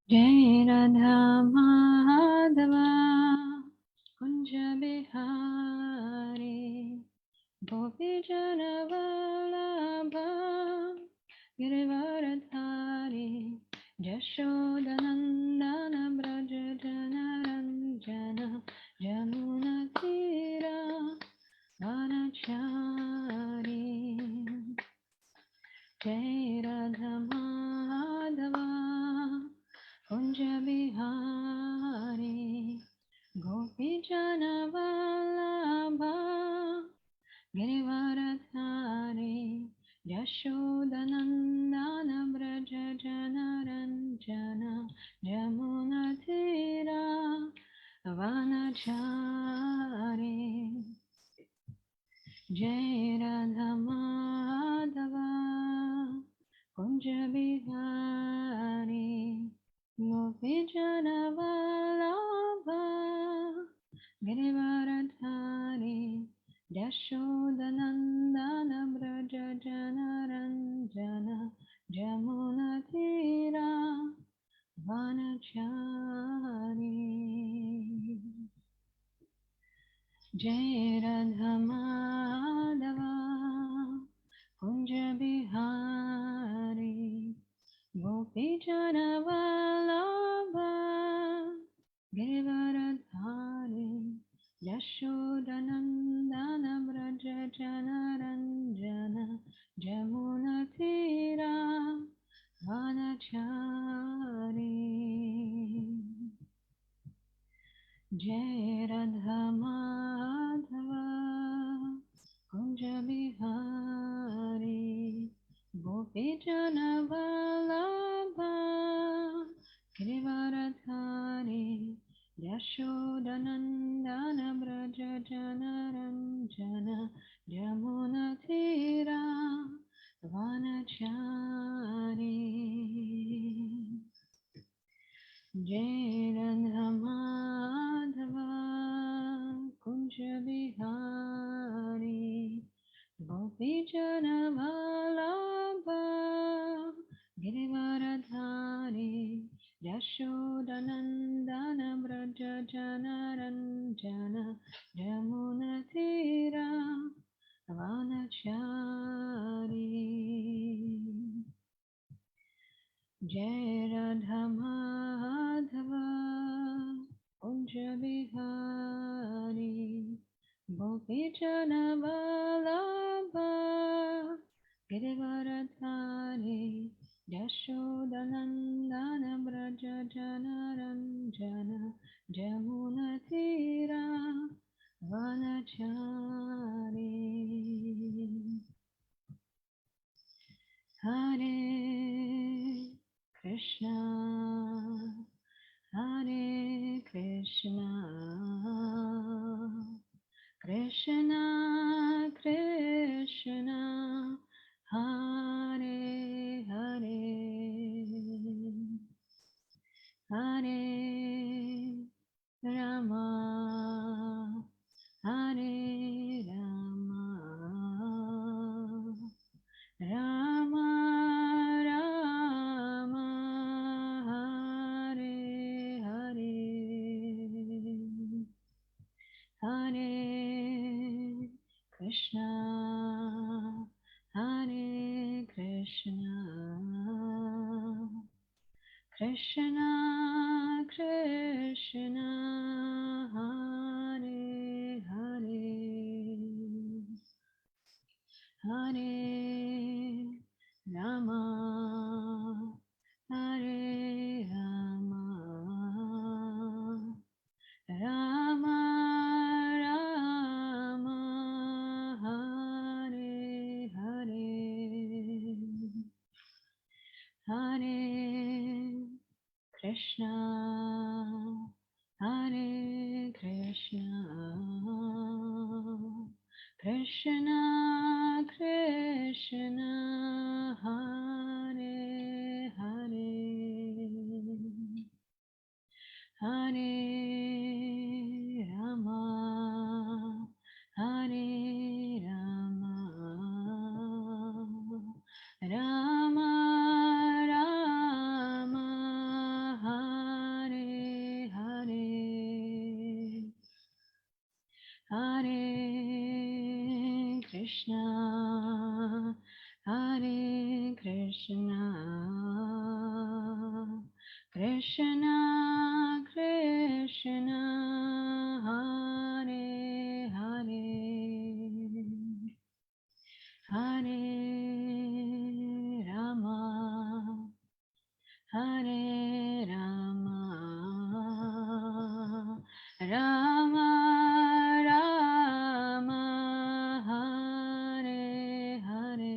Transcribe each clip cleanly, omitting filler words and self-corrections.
Jai Radha Madhava Kunja Bihari Gopijana Vallabha Girivaradhari Jashodanandana Braja Janaranjana Jamuna Tira Vanachari Jai Radha Madhava Kunja Bihari Gopijana Vallabha Girivaradhari Yashodanandana Braja Janaranjana Jamuna Tira Vanachari Jai Radha Madhava Kunja Bihari Gopijana Vallabha Girivaradhari Yashodanandana Braja Janaranjana Jamuna Tira Vanachari Jai Radha Madhava Kunja Bihari Gopijana Vallabha Girivaradhari Yashodanandana Braja Janaranjana Jamuna Tira Vanachari Jai Radha Madhava Kunja Bihari Gopijana Vallabha Girivaradhari Yashodanandana Braja Janaranjana Jamuna Tira Vanachari Jai Radha Madhava Kunja Bihari Gopijana Vallabha Girivaradhari Yashodanandana Braja Janaranjana Jamuna Tira Vanachari Jai Radha Madhava Kunja Bihari Gopijana Vallabha Girivaradhari Yashodanandana Braja Janaranjana Jamuna Tira Vanachari Hare Krishna Hare Krishna Krishna Krishna Hare Hare Hare Rama Hare Rama Rama Rama Hare Hare Hare Krishna Hare Krishna Krishna Krishna Hare Hare Hare Rama Hare Rama Rama Rama Hare Hare Hare Krishna Hare Krishna Krishna Krishna Hare Hare Hare Rama Hare Rama Rama Rama Krishna, Hare Krishna, Krishna Krishna, Hare Hare, Hare Rama, Hare Rama, Rama Rama, Hare Hare,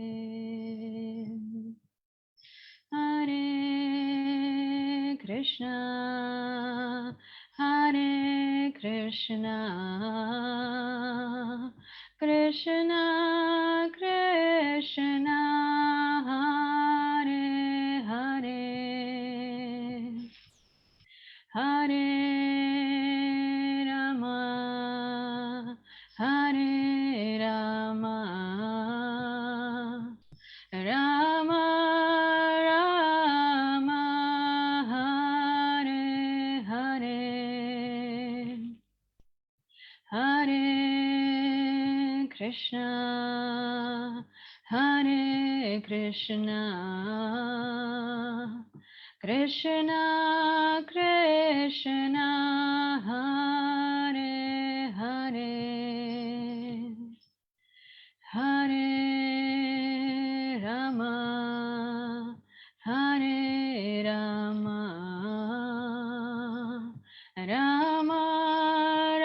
Hare Krishna, Hare Krishna, Krishna Krishna, Hare Hare, Hare Rama, Hare Rama, Rama Rama, Hare Hare, Hare Krishna, Hare Krishna, Krishna Krishna, Hare Hare, Hare Rama, Hare Rama, Rama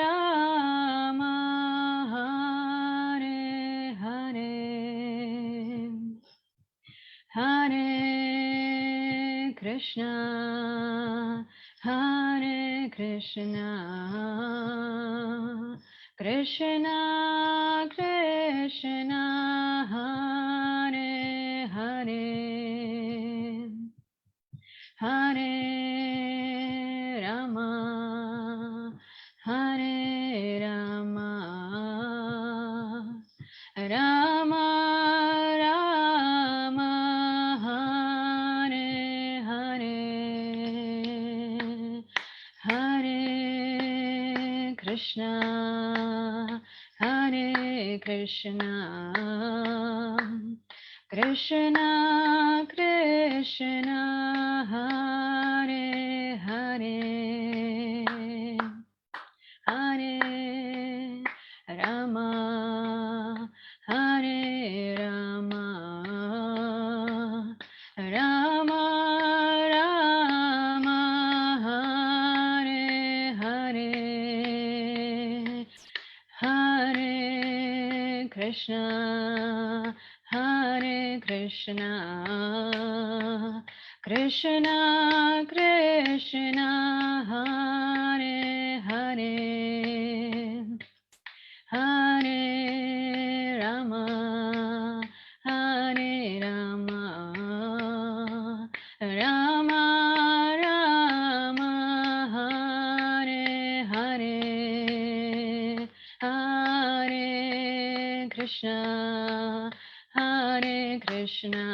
Rama, Hare Hare, Hare Krishna, Hare Krishna, Krishna Krishna, Hare Hare, Hare Rama, Hare Rama, Rama Rama, Hare Hare, Hare Krishna, Hare Krishna, Krishna Krishna, Hare Hare, Hare Rama, Hare Rama, Rama Rama, Hare Hare, Hare Krishna, Hare Krishna, Krishna Krishna, Hare Hare, Hare Rama, Hare Rama, Rama Rama, Hare Hare, Hare Krishna, Hare Krishna,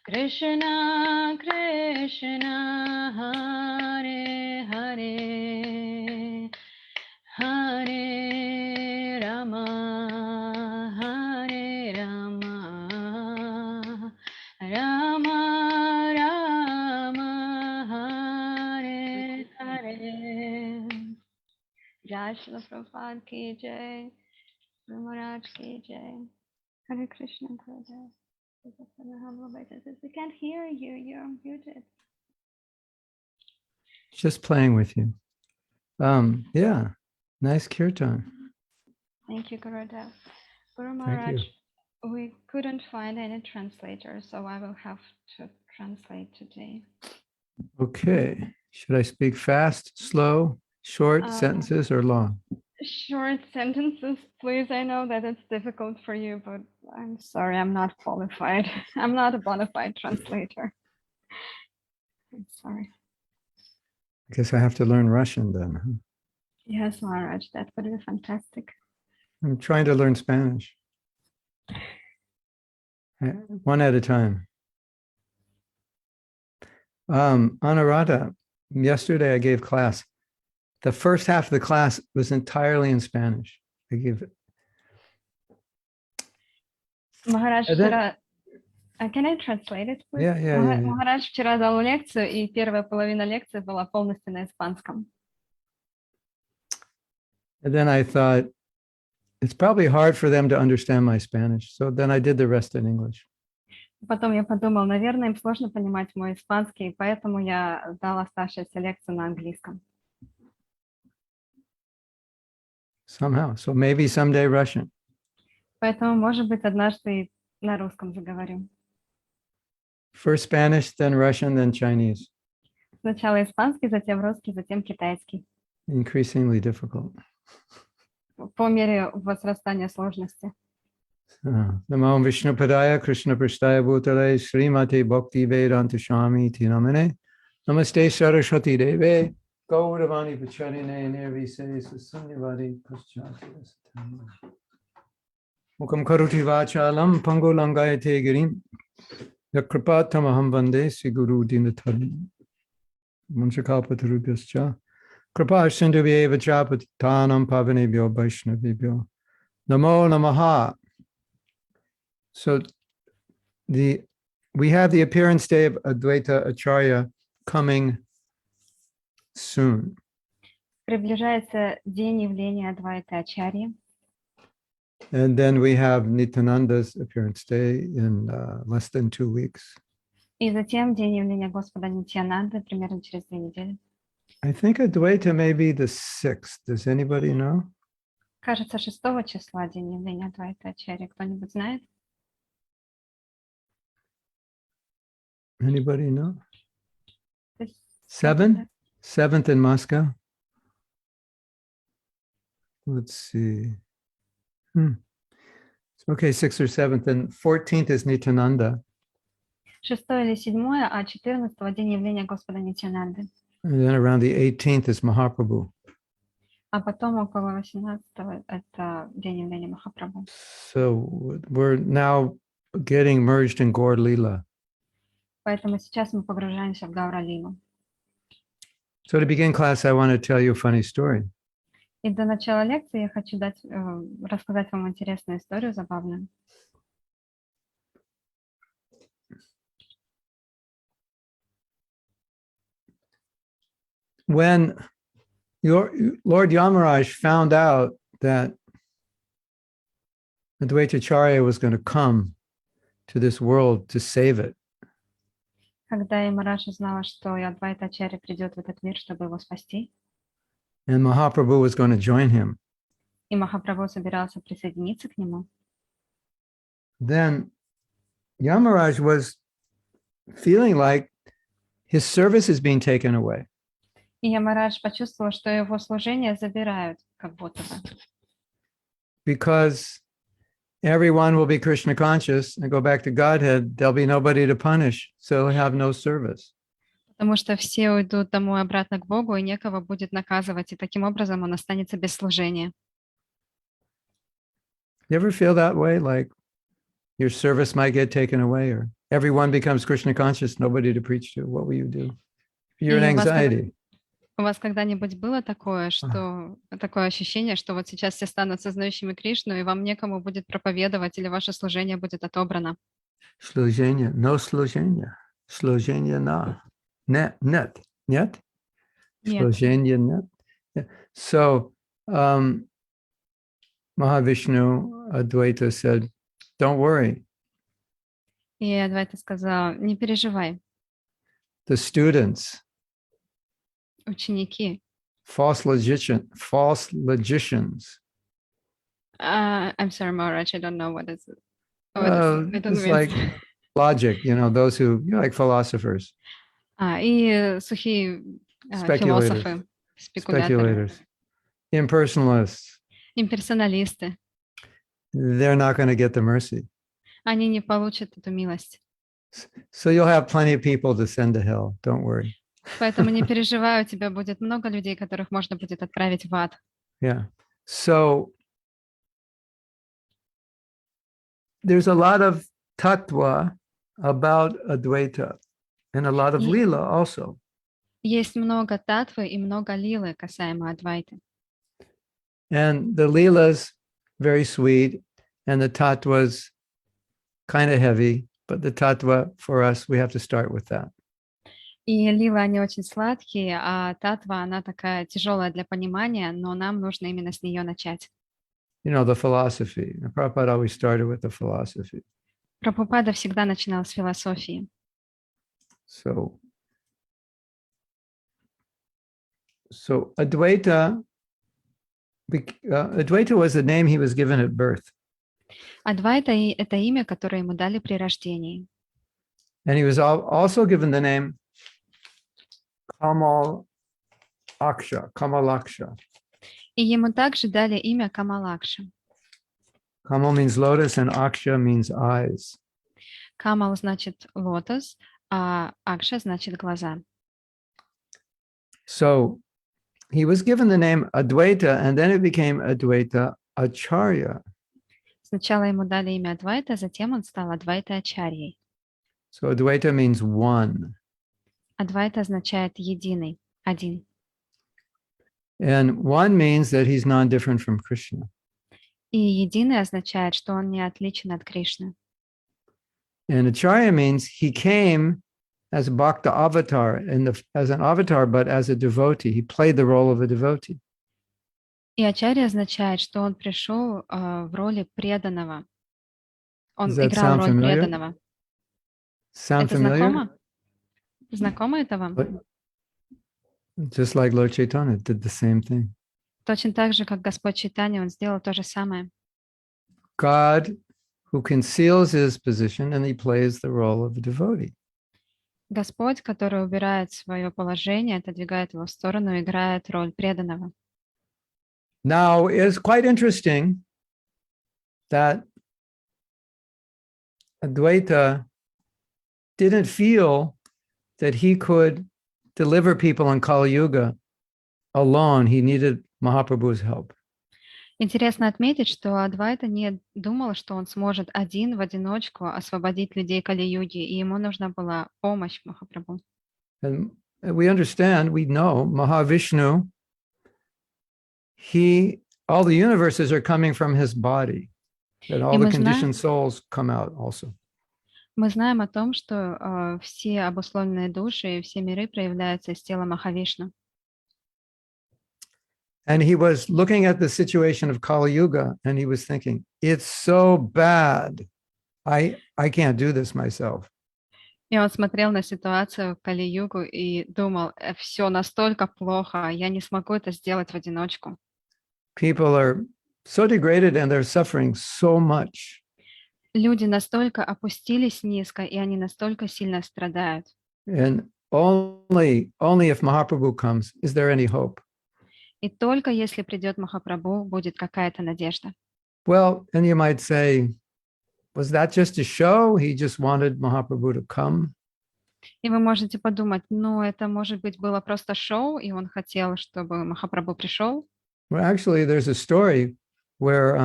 Krishna Krishna, Hare Hare, Hare Rama, Hare Rama, Rama Rama, Hare Hare. Jai Shri Prabhupada ki jai, Guru Maharaj ki jai. Hare Krishna, Gurudev. We can't hear you. You're muted. Just playing with you. Yeah, nice kirtan. Thank you, Gurudev. Guru Thank Maharaj, you. we couldn't find any translator, so I will have to translate today. Okay. Should I speak fast, slow, short sentences, or long? Short sentences, please. I know that it's difficult for you, but I'm sorry, I'm not qualified. I'm not a bona fide translator. I'm sorry. I guess I have to learn Russian then. Huh? Yes, Maharaj, that would be fantastic. I'm trying to learn Spanish. One at a time. Anuradha, yesterday I gave class. The first half of the class was entirely in Spanish. I gave Махарадж And then- вчера... Can I translate it, please? Yeah. Махарадж вчера дал лекцию, и первая половина лекции была полностью на испанском. And then I thought, it's probably hard for them to understand my Spanish. So then I did the rest in English. Потом я подумал, наверное, им сложно понимать мой испанский, поэтому я дала оставшуюся лекцию на английском. Somehow. So maybe someday Russian. Поэтому, может быть, однажды на русском заговорю. First Spanish, then Russian, then Chinese. Сначала испанский, затем русский, затем китайский. Increasingly difficult. По мере возрастания сложности. Namo Vishnu Padaya Krishna Prasthaya Bhutale Srimati Bhakti Vedanta Swami Tinamane Namaste Saraswati Deve Gauravani Pacharine Nirvise Sunyavadi Paschati Mukam Karuti Vachalam Pango Langayate Girim Yakripatamaham Vande Siguru Dinatarim Munchakalpatarubhyascha Kripa Sindhuvye Vachapatanam Pavanebhyo Vaishnavibhyo Namo Namaha. So we have the appearance day of Advaita Acharya coming soon. Приближается день явления Адвайта Ачарьи. And then we have Nityananda's appearance day in less than 2 weeks. И затем день явления Господа Нитьянанды, примерно через 2 недели. I think Advaita may be the 6th. Does anybody know? Кажется, 6 числа день явления Адвайта Ачарьи. Кто-нибудь знает? Anybody know? То есть 7th? 7th in Moscow? Let's see. Okay, 6th or 7th. And 14th is Nityananda. 6 или 7, а 14 день явления Господа Нитьянанды. And then around the 18th is Mahaprabhu. А потом около 18 это день явления Махапрабху. So we're now getting merged in Gaur Lila. Поэтому сейчас мы погружаемся в Гаура-лилу. So to begin class, I want to tell you a funny story. И до начала лекции я хочу рассказать вам интересную историю, забавную. When Lord Yamaraj found out that Advaita Acharya was going to come to this world to save it, Когда Ямараш узнала, что Адвайта Ачарья придет в этот мир, чтобы его спасти, and Mahaprabhu was going to join him, и Махапрабху собирался присоединиться к нему, then Yamaraj was feeling like his service is being taken away. и Ямараш почувствовал, что его служение забирают, как будто бы. Because everyone will be Krishna conscious and go back to Godhead, there'll be nobody to punish, so he'll have no service. Потому что все уйдут домой обратно к Богу, и некого будет наказывать, и таким образом он останется без служения. You ever feel that way? Like your service might get taken away, or everyone becomes Krishna conscious, nobody to preach to. What will you do? You're in anxiety. У вас когда-нибудь было такое, что такое ощущение, что вот сейчас все станут сознающими Кришну, и вам некому будет проповедовать, или ваше служение будет отобрано? Служение, no служение. Служение на. Нет. Нет. Slojenya net. Yeah. So Mahavishnu Advaita said, don't worry. И Адвайта сказал, не переживай, The students, ученики. false logicians. I'm sorry, Maharaj, I don't know what is it. It's like logic, those who, like philosophers. И сухие философы, спекуляторы, Speculators, impersonalists. имперсоналисты. They're not going to get the mercy. Они не получат эту милость. So you'll have plenty of people to send to hell. Don't worry. Поэтому не переживай, у тебя будет много людей, которых можно будет отправить в ад. Yeah. So there's a lot of tattva about Advaita and a lot of lila also. Есть много татвы и много лилы касаемо Адвайты. And the lilas very sweet, and the tattvas kind of heavy, but the tattva for us, we have to start with that. И лилы, они очень сладкие, а татва, она такая тяжелая для понимания, но нам нужно именно с нее начать. You know, the philosophy. Prabhupada always started with the philosophy. Прабхупада всегда начинал с философии. So Advaita, Advaita was the name he was given at birth. Адвайта — это имя, которое ему дали при рождении. And he was also given the name Kamalaksha. И ему также дали имя Камалакша. Kamal means lotus and Aksha means eyes. Камал значит лотос, а Акша значит глаза. So he was given the name Advaita, and then it became Advaita Acharya. Сначала ему дали имя Адвайта, затем он стал Адвайта Ачарьей. So Advaita means one. Адвайта означает единый, один. And one means that he's non-different from Krishna. И единый означает, что он не отличен от Кришны. And Acharya means he came as a Bhakta avatar, as an avatar, but as a devotee. He played the role of a devotee. И Ачарья означает, что он пришел в роли преданного. Он Does that играл sound роль familiar? преданного. Sound Это familiar? знакомо? Знакомо это вам? Just like Lord Chaitanya did the same thing. Точно так же, как Господь Чайтанья, он сделал то же самое. God who conceals his position and he plays the role of a devotee. Господь, который убирает свое положение, отодвигает его в сторону, играет роль преданного. Now, it's quite interesting that Advaita didn't feel that he could deliver people in Kali Yuga alone. He needed Mahaprabhu's help. Интересно отметить, что Адвайта не думал, что он сможет один в одиночку освободить людей Кали-юги, и ему нужна была помощь Махапрабху. And we understand, we know, Mahavishnu, all the universes are coming from his body, that all the conditioned souls come out also. Мы знаем о том, что все обусловленные души и все миры проявляются из тела Махавишну. And he was looking at the situation of Kali Yuga and he was thinking, it's so bad. I can't do this myself. И он смотрел на ситуацию в Кали-югу и думал, все настолько плохо, я не смогу это сделать в одиночку. People are so degraded and they're suffering so much. Люди настолько опустились низко, и они настолько сильно страдают. And only if Mahaprabhu comes, is there any hope? И только если придет Махапрабху, будет какая-то надежда. Well, and you might say, was that just a show? He just wanted Mahaprabhu to come? И вы можете подумать, ну, это, может быть, было просто шоу, и он хотел, чтобы Махапрабху пришел. Well, actually, there's a story where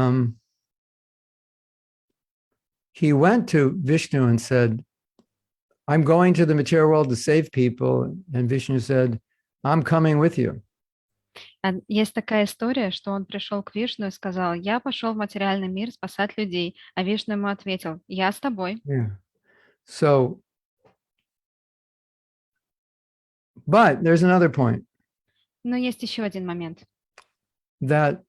he went to Vishnu and said, I'm going to the material world to save people. And Vishnu said, I'm coming with you. Есть такая история, что он пришел к Вишну и сказал, я пошел в материальный мир спасать людей, а Вишну ему ответил, я с тобой. Yeah. So, but there's another point. Но есть еще один момент. That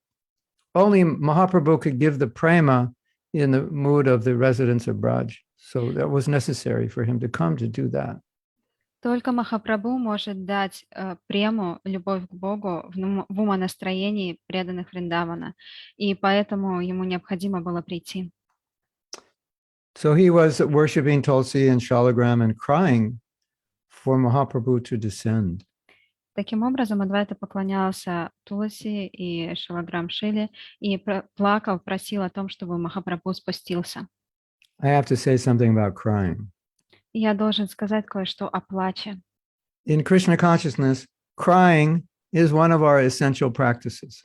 only Mahaprabhu could give the prema in the mood of the residents of Braj. So that was necessary for him to come to do that. Только Махапрабху может дать прему, любовь к Богу в умонастроении преданных Вриндавана, и поэтому ему необходимо было прийти. So he was worshiping Tulsi and Shalagram and crying for Mahaprabhu to descend. Таким образом, Адвайта поклонялся Туласи и Шалаграм Шиле и плакал, просил о том, чтобы Махапрабху спустился. I have to say something about crying. Я должен сказать кое-что о плаче. In Krishna consciousness, crying is one of our essential practices.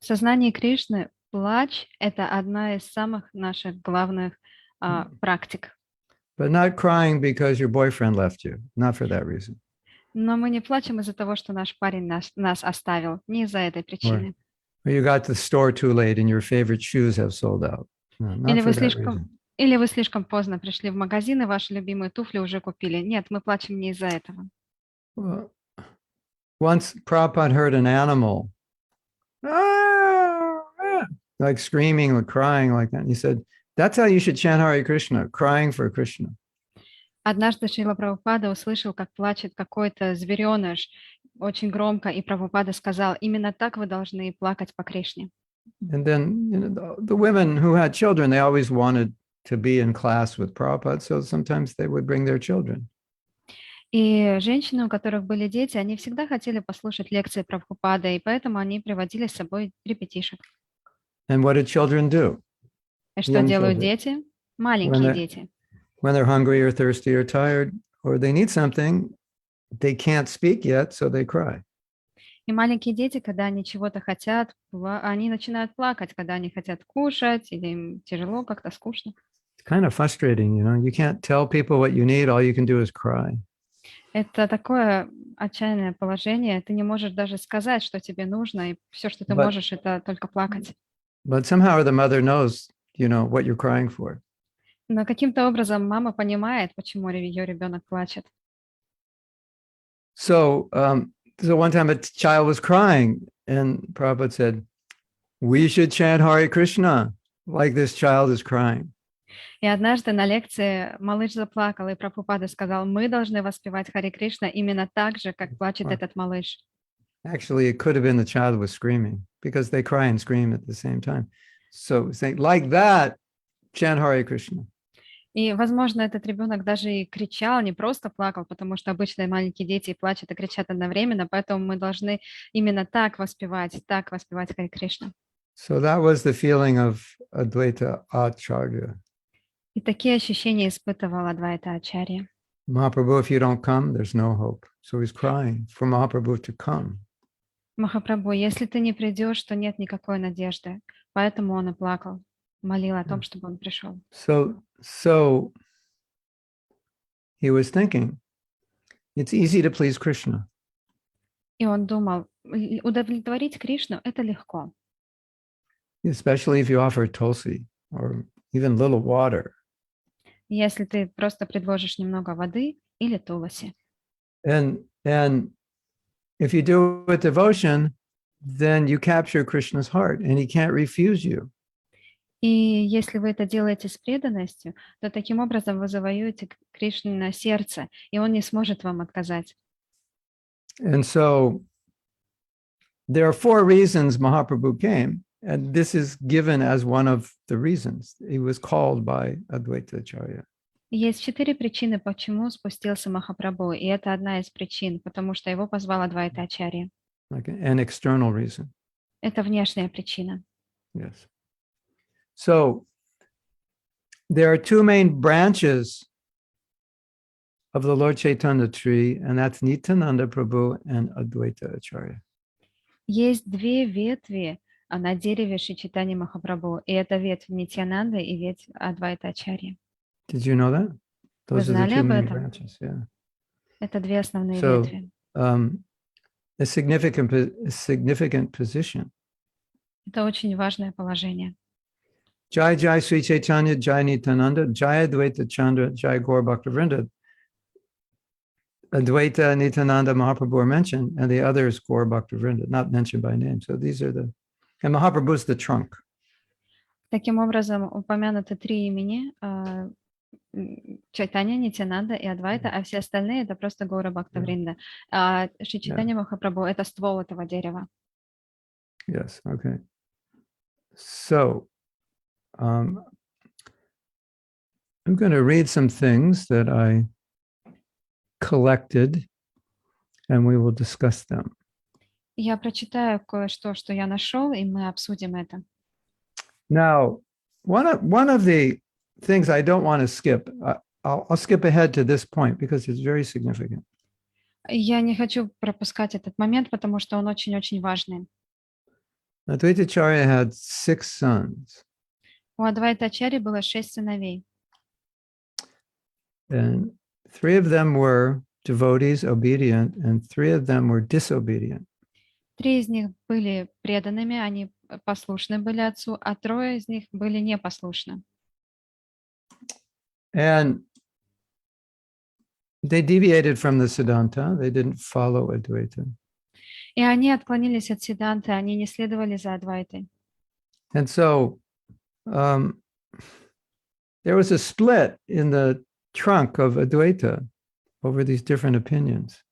В сознании Кришны плач — это одна из самых наших главных практик. But not crying because your boyfriend left you, not for that reason. Но мы не плачем из-за того, что наш парень нас оставил, не из-за этой причины. Or you got to the store too late and your favorite shoes have sold out. No, not Или for вы that слишком, reason. Или вы слишком поздно пришли в магазин, и ваши любимые туфли уже купили. Нет, мы плачем не из-за этого. Well, once Prabhupada heard an animal like screaming or crying like that. And he said, that's how you should chant Hare Krishna, crying for Krishna. Однажды Шрила Прабхупада услышал, как плачет какой-то звереныш очень громко, и Прабхупада сказал, именно так вы должны плакать по Кришне. And then the women who had children, they always wanted to be in class with Prabhupada, so sometimes they would bring their children. И женщины, у которых были дети, они всегда хотели послушать лекции Прабхупады, и поэтому они приводили с собой ребятишек. And what did children do? И что Young делают children. дети? Маленькие дети. When they're hungry or thirsty or tired, or they need something, they can't speak yet, so they cry. И маленькие дети, когда они чего-то хотят, они начинают плакать, когда они хотят кушать, или им тяжело, как-то скучно. It's kind of frustrating, you know. You can't tell people what you need. All you can do is cry. Это такое отчаянное положение. Ты не можешь даже сказать, что тебе нужно, и все, что ты But- можешь, это только плакать. But somehow the mother knows, what you're crying for. Но каким-то образом мама понимает, почему ее ребенок плачет. So one time a child was crying, and Prabhupada said, we should chant Hare Krishna like this child is crying. И однажды на лекции малыш заплакал, и Прабхупада сказал, мы должны воспевать Харе Кришна именно так же, как плачет Wow. этот малыш. Actually, it could have been the child was screaming because they cry and scream at the same time. So saying like that, chant Hare Krishna. И, возможно, этот ребенок даже и кричал, не просто плакал, потому что обычно маленькие дети плачут и кричат одновременно, поэтому мы должны именно так воспевать Харе Кришна. So that was the feeling of Advaita Acharya. И такие ощущения испытывал Адвайта Ачарья. Mahaprabhu, if you don't come, there's no hope. So he's crying for Mahaprabhu to come. Махапрабху, если ты не придешь, то нет никакой надежды. Поэтому он и плакал, молил о том, чтобы он пришел. So he was thinking, it's easy to please Krishna. И он думал, удовлетворить Кришну – это легко. Especially if you offer tulsi or even little water. Если ты просто предложишь немного воды или туласи. And if you do it with devotion, then you capture Krishna's heart and he can't refuse you. И если вы это делаете с преданностью, то таким образом вы завоюете Кришну на сердце, и он не сможет вам отказать. And so there are 4 reasons Mahaprabhu came, and this is given as one of the reasons. He was called by Advaita Acharya. Есть 4 причины, почему спустился Махапрабху, и это одна из причин, потому что его позвал Адвайта Ачарья. Like an external reason. Это внешняя причина. Yes. So there are 2 main branches of the Lord Chaitanya tree, and that's Nityananda Prabhu and Advaita Acharya. Есть 2 ветви на дереве Шри Чайтаньи Махапрабху, и это ветвь Нитьянанды и ветвь Адвайта Ачарьи. Did you know that? Вы Those are the знали 2 об main этом? branches. Yeah. Это 2 основные So, ветви. A significant position. Это очень важное положение. Jai Jai Sri Chaitanya, Jai Nityananda, Jai Advaita Chandra, Jai Gaur Bhaktivinoda. Advaita, Nityananda, Mahaprabhu are mentioned, and the others, Gaur Bhaktivinoda, not mentioned by name. So these are and Mahaprabhu is the trunk. Таким образом, упомянуты 3 имени Чайтанья, Нитьянанда и Адвайта, а все остальные это просто Гаура Бхактавринда. А Шри Чайтанья Махапрабху это ствол этого дерева. Yes, okay. So I'm going to read some things that I collected, and we will discuss them. Я прочитаю кое-что, что я нашел, и мы обсудим это. Now, one of the things I don't want to skip, I'll skip ahead to this point because it's very significant. Я не хочу пропускать этот момент, потому что он очень-очень важный. Advaita Acharya had 6 sons, У Адвайта Ачарьи было 6 сыновей. and 3 of them were devotees, obedient, and 3 of them were disobedient. 3 из них были преданными, они послушны были отцу, а 3 из них были непослушны. And they deviated from the Siddhanta. They didn't follow Advaita. И они отклонились от Сиддханты, они не следовали за Адвайтой. And so there was a split in the trunk of Advaita over these different opinions.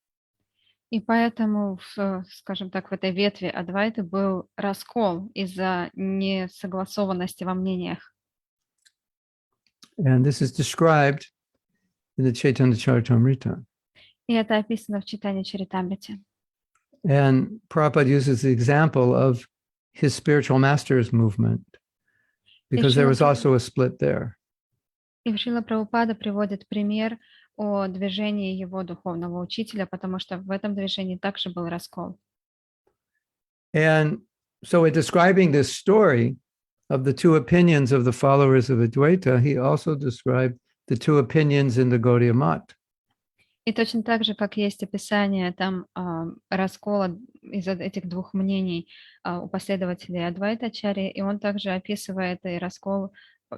И поэтому, скажем так, в этой ветви Адвайты был раскол из-за несогласованности во мнениях. And this is described in the Chaitanya Charitamrita. И это описано в Чайтанья Чаритамрите. And Prabhupada uses the example of his spiritual masters movement because there was also a split there. И Шрила Прабхупада приводит пример о движении его духовного учителя, потому что в этом движении также был раскол. And so in describing this story of the two opinions of the followers of Advaita, he also described the two opinions in the Gaudiya Math. И точно так же, как есть описание там раскола из этих двух мнений у последователей Адвайта-ачарьи, и он также описывает и раскол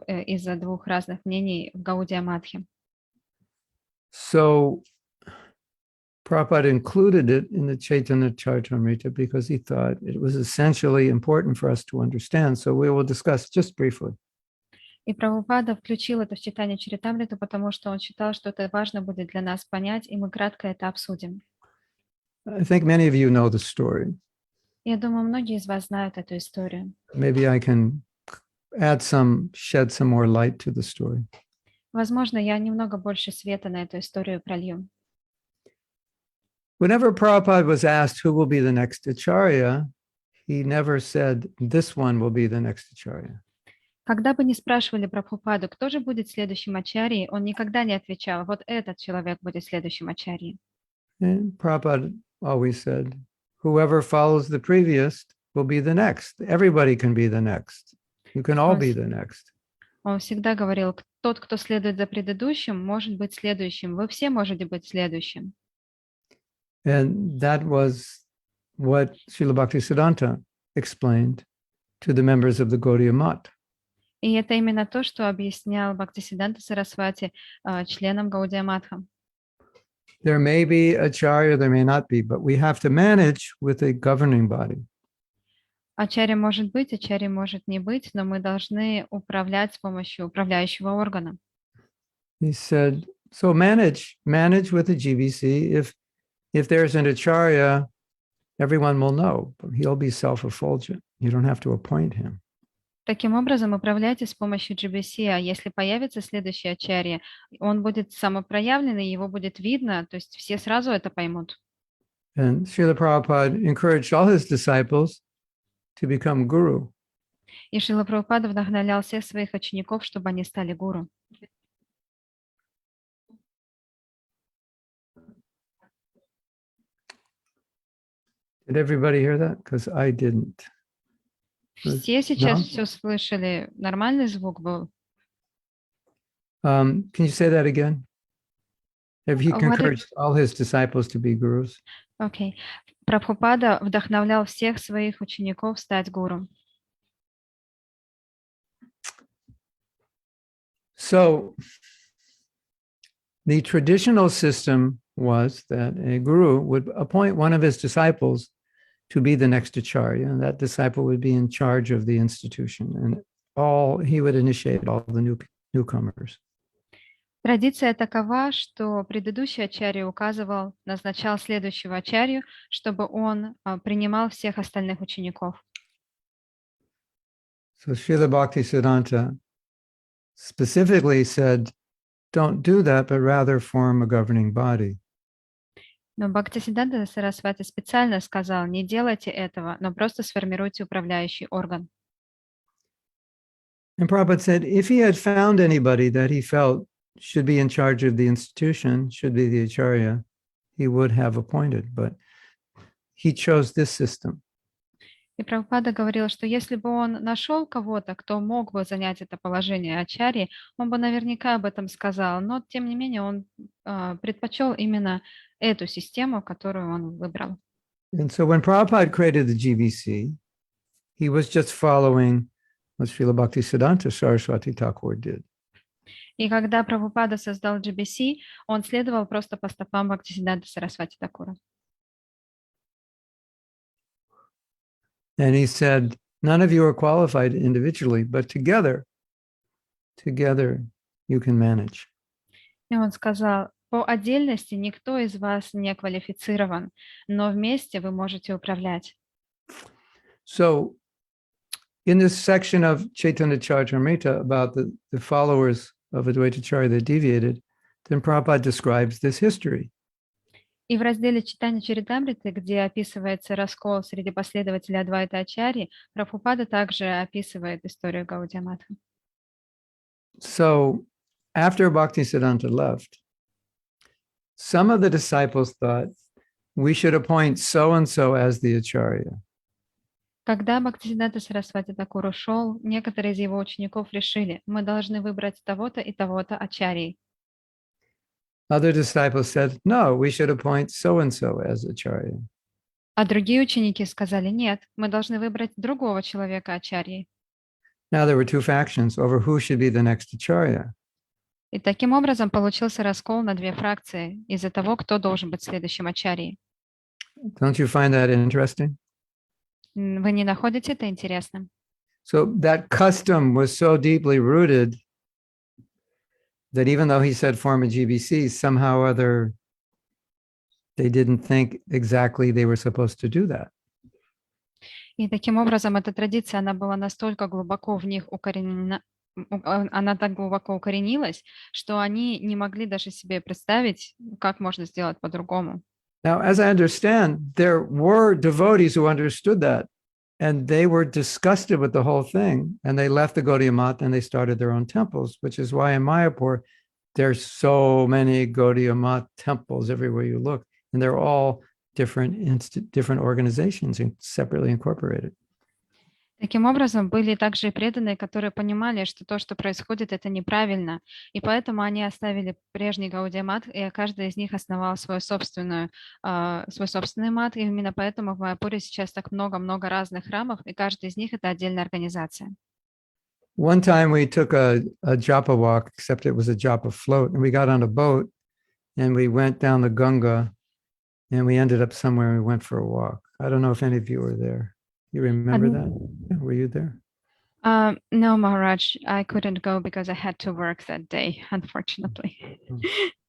из-за двух разных мнений в Гаудия Матхе. So Prabhupada included it in the Chaitanya Charitamrita because he thought it was essentially important for us to understand. So we will discuss just briefly. И Прабхупада включил это в Чайтанья Чаритамриту, потому что он считал, что это важно будет для нас понять, и мы кратко это обсудим. I think many of you know the story. Я думаю, многие из вас знают эту историю. Maybe I can shed some more light to the story. Возможно, я немного больше света на эту историю пролью. Whenever Prabhupada was asked who will be the next Acharya, he never said, this one will be the next Acharya. Когда бы ни спрашивали Прабхупаду, кто же будет следующим ачарьей, он никогда не отвечал, вот этот человек будет следующим ачарьей. And Prabhupada always said, whoever follows the previous will be the next. Everybody can be the next. You can all be the next. Он всегда говорил, тот, кто следует за предыдущим, может быть следующим. Вы все можете быть следующим. And that was what Srila Bhaktisiddhanta explained to the members of the Gaudiya Math. И это именно то, что объяснял Бхактисиддханта Сарасвати членам Гаудия Матха. There may be acharya, there may not be, but we have to manage with a governing body. Ачарья может быть, ачарья может не быть, но мы должны управлять с помощью управляющего органа. He said, so manage with the GBC. If there's an acharya, everyone will know. He'll be self-effulgent. You don't have to appoint him. Таким образом, управляйте с помощью GBC, а если появится следующий ачарья, он будет самопроявленный, его будет видно, то есть все сразу это поймут. And Srila Prabhupada encouraged all his disciples to become guru. И Шрила Прабхупада вдохновлял всех своих учеников, чтобы они стали гуру. Did everybody hear that? Because I didn't. Все сейчас Да. все слышали. Нормальный звук был. Can you say that again? Have he What encouraged all his disciples to be gurus? Окей. Прабхупада вдохновлял всех своих учеников стать гуру. So the traditional system was that a guru would appoint one of his disciples to be the next acharya, and that disciple would be in charge of the institution, and he would initiate all the newcomers. Традиция такова, что предыдущий ачарья назначал следующего ачарью, чтобы он принимал всех остальных учеников. So Srila Bhaktisiddhanta specifically said, don't do that, but rather form a governing body. Но Бхактисиддханта Сарасвати специально сказал, не делайте этого, но просто сформируйте управляющий орган. And Prabhupada said, if he had found anybody that he felt should be in charge of the institution, should be the acharya, he would have appointed, but he chose this system. И Прабхупада говорил, что если бы он нашел кого-то, кто мог бы занять это положение ачарьи, он бы наверняка об этом сказал, но тем не менее он предпочел именно эту систему, которую он выбрал. And so when Prabhupada created the GBC, he was just following what Srila Bhaktisiddhanta Saraswati Thakur did. И когда Прабхупада создал GBC, он следовал просто по стопам Бхактисиданты Сарасвати Такура. And he said, none of you are qualified individually, but together you can manage. И он сказал, по отдельности никто из вас не квалифицирован, но вместе вы можете управлять. So in this section of Chaitanya Charitamrita about the followers of Advaitacharya that deviated, then Prabhupada describes this history. И в разделе Читания Чаритамриты, где описывается раскол среди последователей Адвайта Ачарьи, Прабхупада также описывает историю Гаудия Матха. So after Bhaktisiddhanta left, some of the disciples thought we should appoint so-and-so as the Acharya. Когда Бхактисиддханта Сарасвати Такур ушел, некоторые из его учеников решили, мы должны выбрать того-то и того-то ачарьей. Other disciples said, no, we should appoint so-and-so as Acharya. А другие ученики сказали, нет, мы должны выбрать другого человека ачарьей. Now there were two factions over who should be the next Acharya. И таким образом получился раскол на две фракции из-за того, кто должен быть следующим ачарьей. Don't you find that interesting? Вы не находите это интересным? So that custom was so deeply rooted that even though he said form a GBC, somehow or other they didn't think exactly they were supposed to do that. И таким образом эта традиция, она была настолько глубоко в них укоренена, она так глубоко укоренилась, что они не могли даже себе представить, как можно сделать по-другому. Now, as I understand, there were devotees who understood that, and they were disgusted with the whole thing, and they left the Gaudiya Math and they started their own temples, which is why in Mayapur, there's so many Gaudiya Math temples everywhere you look, and they're all different organizations separately incorporated. Таким образом, были также и преданные, которые понимали, что то, что происходит, это неправильно, и поэтому они оставили прежний Гаудия Мат, и каждый из них основал свой собственный мат, и именно поэтому в Майяпуре сейчас так много-много разных храмов, и каждый из них — это отдельная организация. One time we took a japa walk, except it was a japa float, and we got on a boat, and we went down the Ganga, and we ended up somewhere, and we went for a walk. I don't know if any of you were there. You remember that? Were you there? No, Maharaj, I couldn't go because I had to work that day, unfortunately.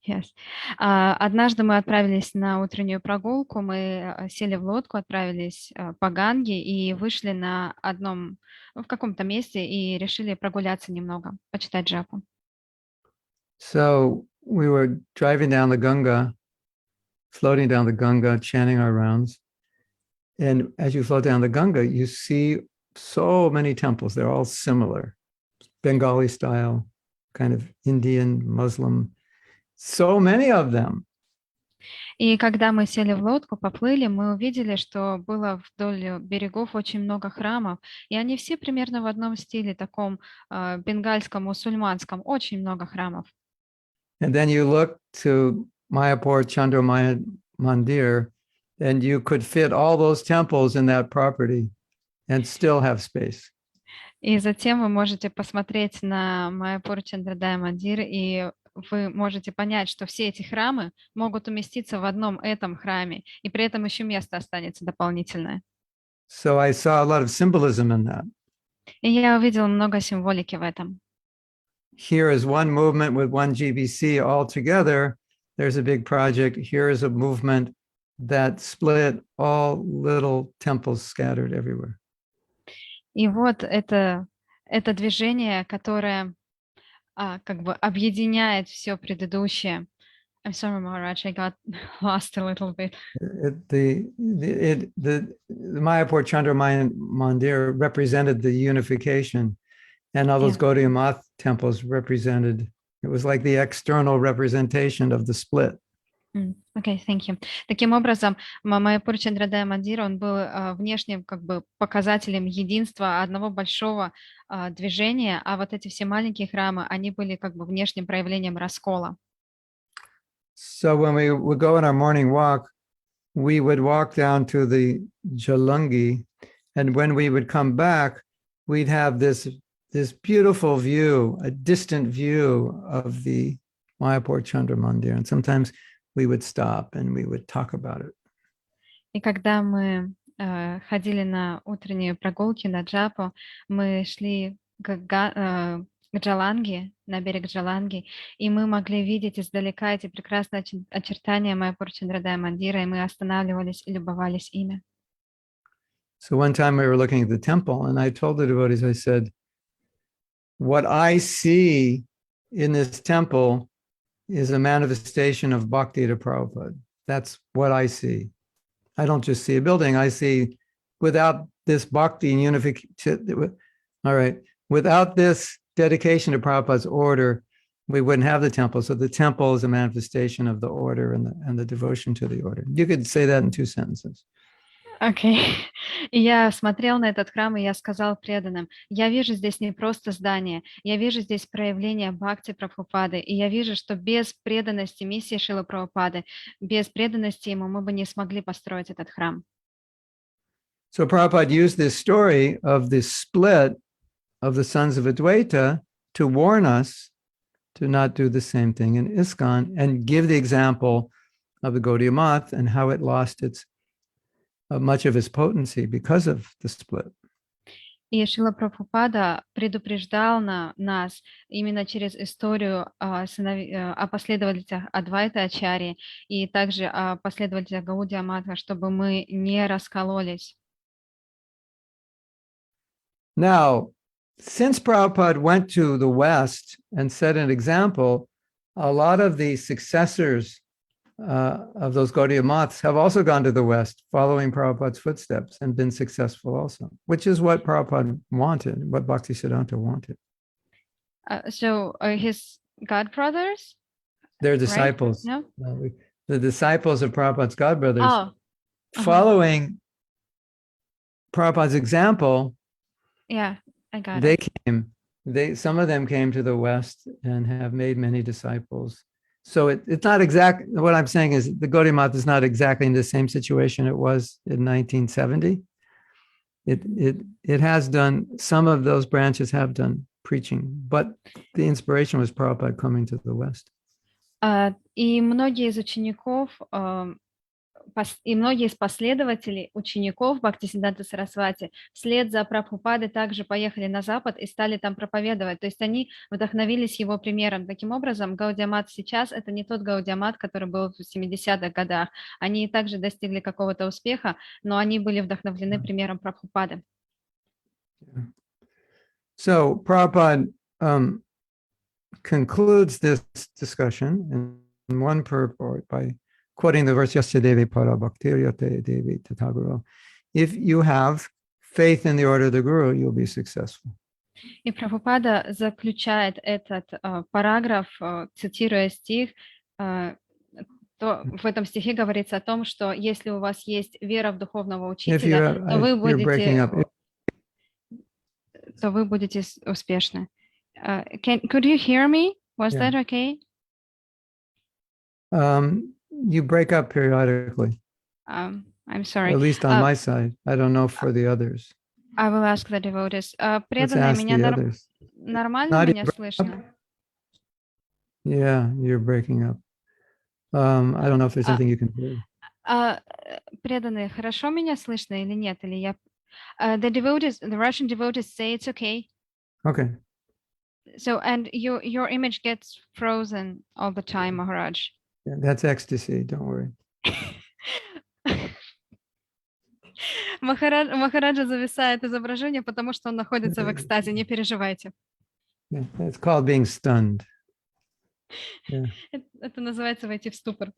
Yes. Однажды мы отправились на утреннюю прогулку, мы сели в лодку, отправились по Ганге и вышли в каком-то месте и решили прогуляться немного, почитать джапу. So we were driving down the Ganga, floating down the Ganga, chanting our rounds. And as you float down the Ganga, you see so many temples. They're all similar, Bengali style, kind of Indian, Muslim, so many of them. И когда мы сели в лодку, поплыли, мы увидели, что было вдоль берегов очень много храмов, и они все примерно в одном стиле, таком бенгальском, мусульманском, очень много храмов. And then you look to Mayapur Chandramaya Mandir, and you could fit all those temples in that property and still have space. И затем вы можете посмотреть на Майяпур Чандрадая Мандир, и вы можете понять, что все эти храмы могут уместиться в одном этом храме, и при этом еще место останется дополнительное. So I saw a lot of symbolism in that. И я увидела много символики в этом. Here is one movement with one GBC all together. There's a big project. Here is a movement that split all little temples scattered everywhere. И вот это движение, которое как бы объединяет все предыдущее. I'm sorry, Maharaj, I got lost a little bit. The Mayapur Chandramaya Mandir represented the unification, and all those Gaudiya Math temples represented, it was like the external representation of the split. Okay, thank you. Таким образом, Майяпур Чандрадая Мандир, он был внешним как бы показателем единства одного большого движения, а вот эти все маленькие храмы, они были как бы внешним проявлением раскола. So when we would go on our morning walk, we would walk down to the Jalangi, and when we would come back, we'd have this this beautiful view, a distant view of the Mayapur Chandra Mandir. And sometimes we would stop and we would talk about it. И когда мы ходили на утренние прогулки на Джапу, мы шли к Джаланги, на берег Джаланги, и мы могли видеть издалека эти прекрасные очертания Майяпур Чандрадая Мандира, и мы останавливались и любовались ими. So one time we were looking at the temple, and I told the devotees, I said, what I see in this temple is a manifestation of Bhakti to Prabhupada. That's what I see. I don't just see a building. I see without this Bhakti and unification, all right, without this dedication to Prabhupada's order, we wouldn't have the temple. So the temple is a manifestation of the order and the devotion to the order. You could say that in 2 sentences. Окей. И я смотрел на этот храм, и я сказал преданным, я вижу здесь не просто здание, я вижу здесь проявление Бхакти Прабхупады, и я вижу, что без преданности миссии Шрилы Прабхупады, без преданности ему мы бы не смогли построить этот храм. So Prabhupada used this story of the split of the sons of Advaita to warn us to not do the same thing in ISKCON and give the example of the Gaudiya Math and how it lost its much of its potency because of the split. И Шрила Прабхупада предупреждал нас именно через историю о последователях Адвайта Ачарьи и также о последователях Гаудия Матха, чтобы мы не раскололись. Now, since Prabhupada went to the West and set an example, a lot of the successors of those Gaudiya Maths have also gone to the West, following Prabhupada's footsteps and been successful also, which is what Prabhupada wanted, what Bhaktisiddhanta wanted. So his godbrothers? Their disciples. Right? No? The disciples of Prabhupada's godbrothers, following Prabhupada's example, yeah, I got it. Some of them came to the West and have made many disciples. So it's not exact. What I'm saying is the Gaudiya Math is not exactly in the same situation it was in 1970. It has done, some of those branches have done preaching, but the inspiration was Prabhupada coming to the West. И многие из учеников, и многие из последователей учеников Бхактисиддханты Сарасвати вслед за Прабхупадой также поехали на Запад и стали там проповедовать. То есть они вдохновились его примером. Таким образом, Гаудия Мат сейчас — это не тот Гаудия Мат, который был в 70-х годах. Они также достигли какого-то успеха, но они были вдохновлены примером Прабхупады. So Prabhupada concludes this discussion in one purport by quoting the verse Yasya Devi Para Bhaktiryate Devi Tataguru. If you have faith in the order of the Guru, you'll be successful. И Прабхупада заключает этот параграф, цитируя стих, то в этом стихе говорится о том, что если у вас есть вера в духовного учителя, то вы будете успешны. Could you hear me? Was that okay? You break up periodically. I'm sorry. At least on my side. I don't know for the others. I will ask the devotees. Преданные, меня нормально меня слышно? Yeah, you're breaking up. I don't know if there's anything you can do. Преданные, хорошо меня слышно или нет? Или я... The Russian devotees say it's okay. Okay. So, and your image gets frozen all the time, Maharaj. Yeah, that's ecstasy, don't worry. Махараджа зависает изображение, потому что он находится в экстазе, не переживайте. Yeah, it's called being stunned. Yeah. Это называется войти в ступор.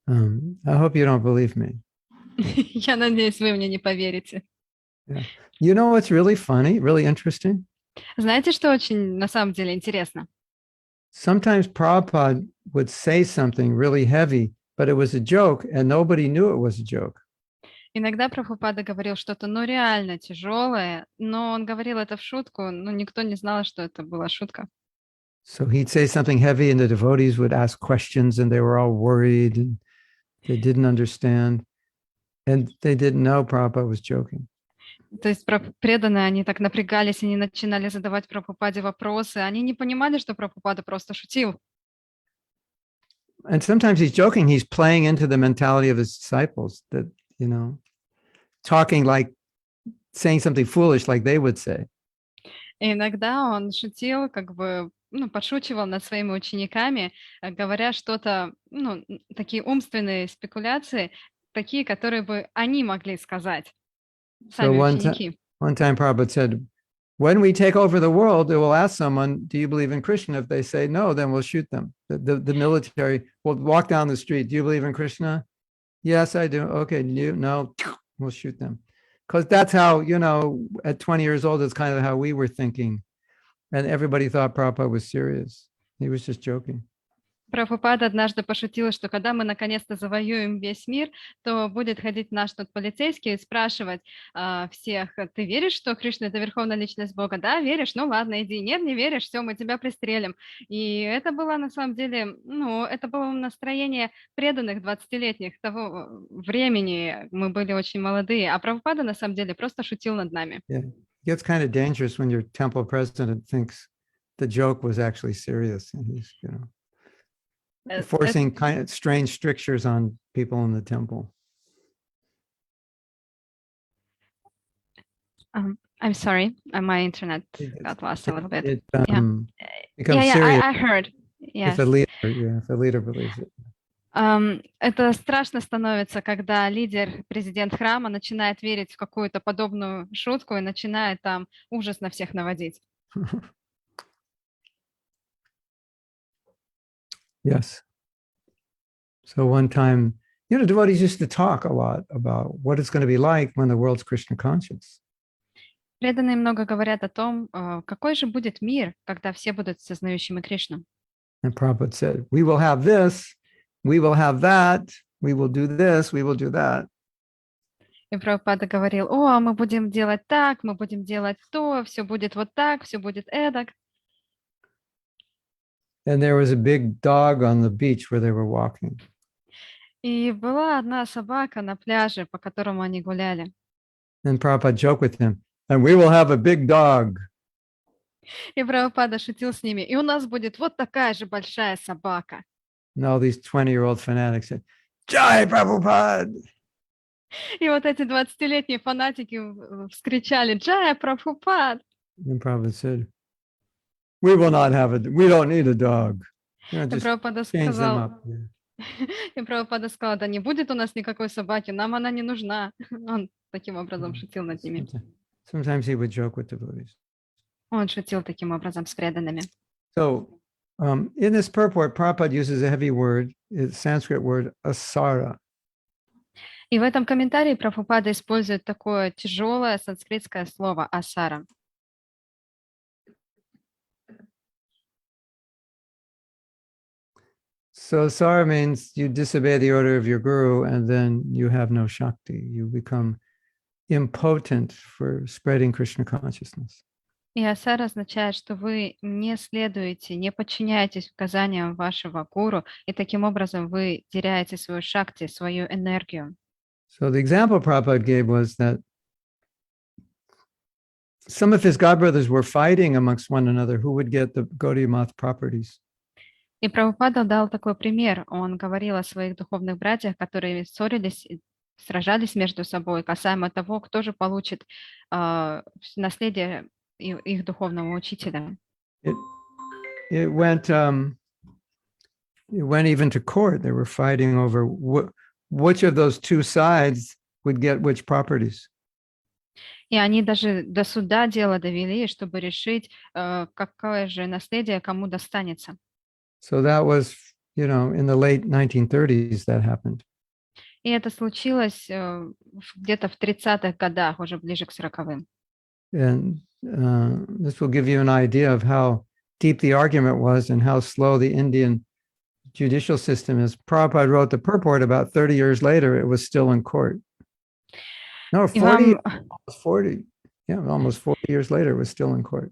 I hope you don't believe me. Я надеюсь, вы мне не поверите. Yeah. You know what's really funny, really interesting? Знаете, что очень на самом деле интересно? Sometimes Prabhupada would say something really heavy, but it was a joke, and nobody knew it was a joke. Иногда Прабхупада говорил что-то, реально тяжелое, но он говорил это в шутку, но никто не знал, что это была шутка. So he'd say something heavy, and the devotees would ask questions, and they were all worried, and they didn't understand, and they didn't know Prabhupada was joking. То есть преданные, они так напрягались, они начинали задавать Прабхупаде вопросы. Они не понимали, что Прабхупада просто шутил. And sometimes he's joking, he's playing into the mentality of his disciples that, talking like saying something foolish like they would say. И иногда он шутил, подшучивал над своими учениками, говоря что-то, такие умственные спекуляции, такие, которые бы они могли сказать, So сами ученики. one time Prabhupada said, when we take over the world, it will ask someone, do you believe in Krishna? If they say no, then we'll shoot them. The military will walk down the street. Do you believe in Krishna? Yes, I do. Okay, no, we'll shoot them. Because that's how, at 20 years old, it's kind of how we were thinking. And everybody thought Prabhupada was serious. He was just joking. Прабхупада однажды пошутила, что когда мы наконец-то завоюем весь мир, то будет ходить наш тут полицейский и спрашивать всех: ты веришь, что Кришна — это верховная личность Бога? Да, веришь? Ну ладно, иди. Нет, не веришь? Все, мы тебя пристрелим. И это было на самом деле, это было настроение преданных 20-летних того времени. Мы были очень молодые, а Прабхупада на самом деле просто шутил над нами. Yeah. It gets kind of dangerous when your temple president thinks the joke was actually serious, and he's, forcing kind of strange strictures on people in the temple. I'm sorry, my internet got lost a little bit. It becomes serious. I heard. Yes. If a leader believes it. Это страшно становится, когда лидер, президент храма начинает верить в какую-то подобную шутку и начинает там ужас на всех наводить. Yes. So one time, devotees used to talk a lot about what it's going to be like when the world's Krishna conscious. Преданные много говорят о том, какой же будет мир, когда все будут сознающими Кришну. And Prabhupada said, we will have this, we will have that, we will do this, we will do that. И Прабхупада говорил: мы будем делать так, мы будем делать то, все будет вот так, все будет эдак. And there was a big dog on the beach where they were walking. И была одна собака на пляже, по которому они гуляли. And Prabhupada joked with him, and we will have a big dog. И Прабхупада шутил с ними: и у нас будет вот такая же большая собака. And all these 20-year-old fanatics said, Jai Prabhupada! И вот эти 20-летние фанатики вскричали: Джая Прабхупад! And Prabhupada said, we will not have we don't need a dog. Just change them up. И Прабхупада сказал: да не будет у нас никакой собаки, нам она не нужна. Он таким образом шутил над ними. Sometimes he would joke with devotees. Он шутил таким образом с преданными. So in this purport, Prabhupada uses a heavy word, it's Sanskrit word, asara. И в этом комментарии Прабхупада использует такое тяжелое санскритское слово асара. So asara means you disobey the order of your guru and then you have no shakti. You become impotent for spreading Krishna consciousness. И асара означает, что вы не следуете, не подчиняетесь указаниям вашего гуру, и таким образом вы теряете свою шакти, свою энергию. So the example Prabhupada gave was that some of his godbrothers were fighting amongst one another who would get the Gaudiya Math properties. И Прабхупада дал такой пример. Он говорил о своих духовных братьях, которые ссорились, сражались между собой касаемо того, кто же получит наследие их духовного учителя. It went even to court. They were fighting over which of those two sides would get which properties. И они даже до суда дело довели, чтобы решить, какое же наследие кому достанется. So that was, in the late 1930s that happened. И это случилось где-то в 30-х годах, уже ближе к 40-м. And this will give you an idea of how deep the argument was and how slow the Indian judicial system is. Prabhupada wrote the purport about 30 years later, it was still in court. No, 40, almost 40. Yeah, almost 40 years later, it was still in court.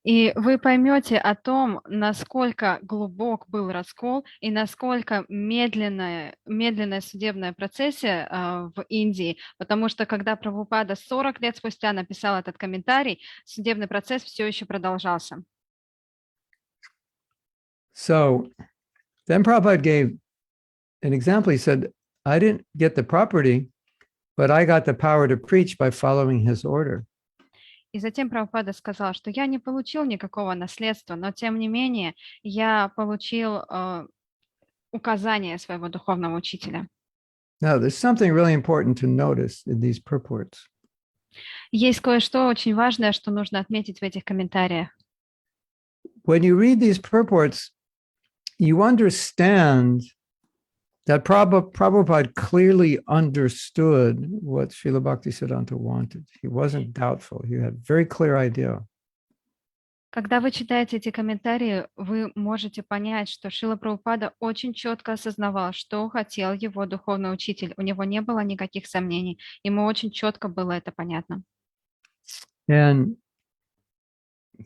И вы поймете о том, насколько глубок был раскол и насколько медленная судебная процессия в Индии, потому что когда Прабхупада 40 лет спустя написал этот комментарий, судебный процесс все еще продолжался. So then Prabhupada gave an example. He said, I didn't get the property, but I got the power to preach by following his order. И затем Прабхупада сказал, что я не получил никакого наследства, но тем не менее я получил указания своего духовного учителя. Now, there's something really important to notice in these purports. Есть кое-что очень важное, что нужно отметить в этих комментариях. When you read these purports, you understand that Prabhupada clearly understood what Srila Bhaktisiddhanta wanted. He wasn't doubtful. He had a very clear idea. Когда вы читаете эти комментарии, вы можете понять, что Шрила Прабхупада очень четко осознавал, что хотел его духовный учитель. У него не было никаких сомнений. Ему очень четко было это понятно. And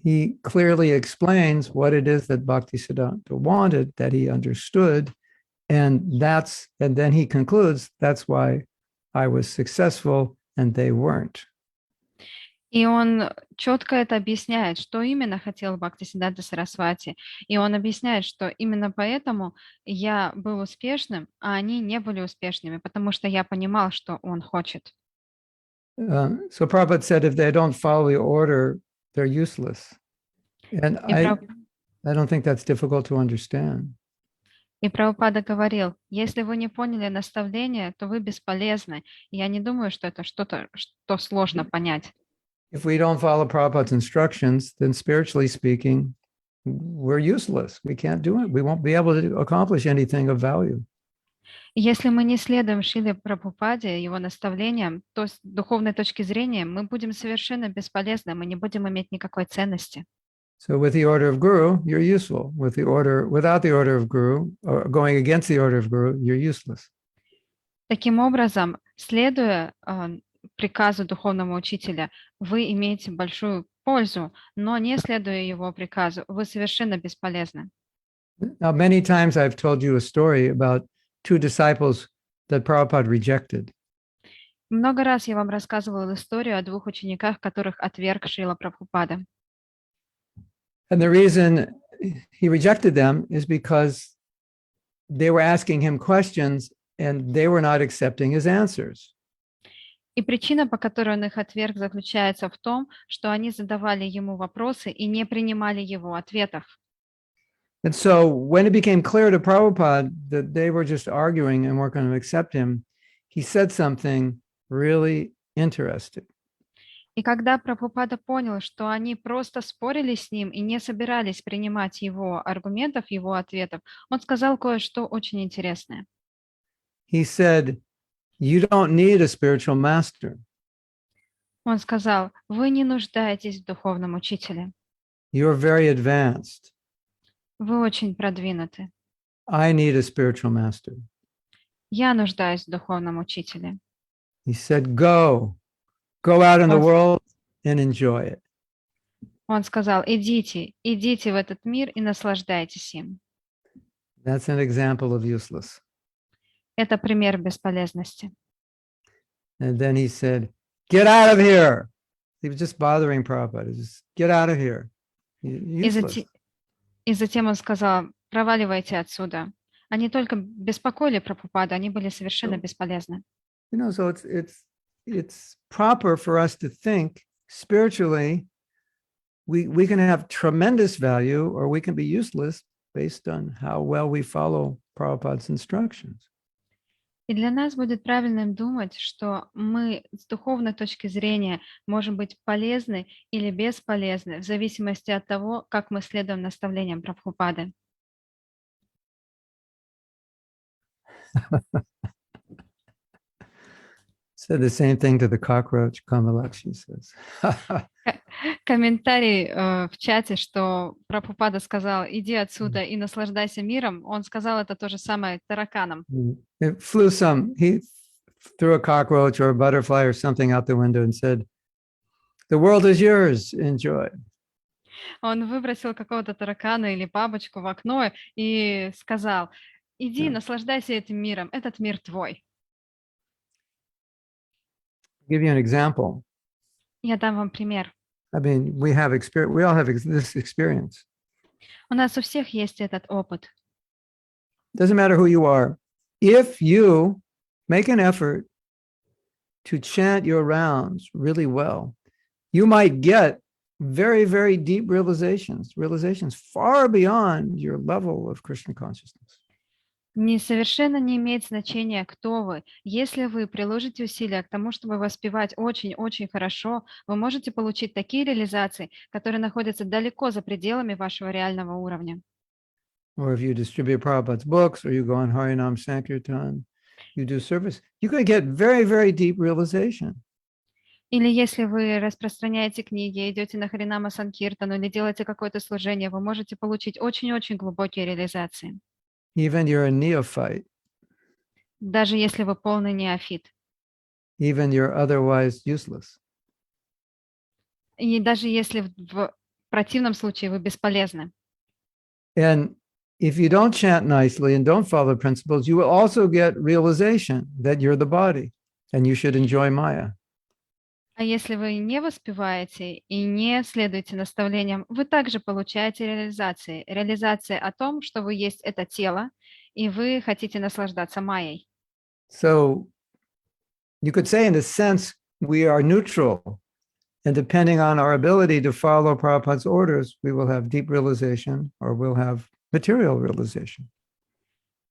he clearly explains what it is that Bhaktisiddhanta wanted, that he understood. And then he concludes, that's why I was successful and they weren't. И он четко это объясняет, что именно хотел Бхактисиддханта Сарасвати. И он объясняет, что именно поэтому я был успешным, а они не были успешными, потому что я понимал, что он хочет. So Prabhupada said, if they don't follow the order, they're useless. And I don't think that's difficult to understand. И Прабхупада говорил, если вы не поняли наставление, то вы бесполезны. И я не думаю, что это что-то, что сложно понять. If we don't follow Prabhupada's instructions, then spiritually speaking, we're useless. We can't do it. We won't be able to accomplish anything of value. Если мы не следуем Шриле Прабхупаде, его наставлениям, то с духовной точки зрения мы будем совершенно бесполезны, мы не будем иметь никакой ценности. So with the order of Guru, you're useful. Without the order of Guru, or going against the order of Guru, you're useless. Таким образом, следуя приказу духовного учителя, вы имеете большую пользу, но не следуя его приказу, вы совершенно бесполезны. Now, many times I've told you a story about two disciples that Prabhupada rejected. Много раз я вам рассказывала историю о двух учениках, которых отверг Шрила Прабхупада. And the reason he rejected them is because they were asking him questions and they were not accepting his answers. И причина, по которой он их отверг, заключается в том, что они задавали ему вопросы и не принимали его ответов. And so when it became clear to Prabhupada that they were just arguing and weren't going to accept him, he said something really interesting. И когда Прабхупада понял, что они просто спорили с ним и не собирались принимать его аргументов, его ответов, он сказал кое-что очень интересное. He said, you don't need a spiritual master. Он сказал, вы не нуждаетесь в духовном учителе. You're very advanced. Вы очень продвинуты. I need a spiritual master. Я нуждаюсь в духовном учителе. He said, go out in the world and enjoy it. Он сказал, идите в этот мир и наслаждайтесь им. That's an example of useless. Это пример бесполезности. And then he said, get out of here. He was just bothering Prabhupada. Just get out of here. Useless. И затем он сказал, проваливайте отсюда. Они только беспокоили Прабхупаду, они были совершенно бесполезны. You know, so it's proper for us to think spiritually. We can have tremendous value or we can be useless based on how well we follow Prabhupada's instructions. И для нас будет правильным думать, что мы с духовной точки зрения можем быть полезны или бесполезны в зависимости от того, как мы следуем наставлениям Прабхупады. Said the same thing to the cockroach, Kamalakshi says. Комментарий в чате, что Прабхупада сказал, иди отсюда и наслаждайся миром, он сказал это то же самое тараканам. He threw a cockroach or a butterfly or something out the window and said, the world is yours, enjoy. Он выбросил какого-то таракана или бабочку в окно и сказал: "Иди, Yeah. наслаждайся этим миром, этот мир твой". I'll give you an example. Я дам вам пример. I mean, we have experience. We all have this experience. У нас у всех есть этот опыт. Doesn't matter who you are. If you make an effort to chant your rounds really well, you might get very, very deep realizations far beyond your level of Krishna consciousness. Совершенно не имеет значения, кто вы. Если вы приложите усилия к тому, чтобы воспевать очень-очень хорошо, вы можете получить такие реализации, которые находятся далеко за пределами вашего реального уровня. Or if you distribute Prabhupada's books, or you go on Harinam Sankirtan, you do service, you can get very, very deep realization. Или если вы распространяете книги, идете на Харинама Санкиртану или делаете какое-то служение, вы можете получить очень-очень глубокие реализации, Even you're a neophyte, даже если вы полный неофит. even you're otherwise useless. И даже если в противном случае вы бесполезны. And if you don't chant nicely and don't follow the principles, you will also get realization that you're the body and you should enjoy Maya. А если вы не воспеваете и не следуете наставлениям, вы также получаете реализации. Реализация о том, что вы есть это тело, и вы хотите наслаждаться майей. So you could say, in a sense, we are neutral. And depending on our ability to follow Prabhupada's orders, we will have deep realization or we'll have material realization.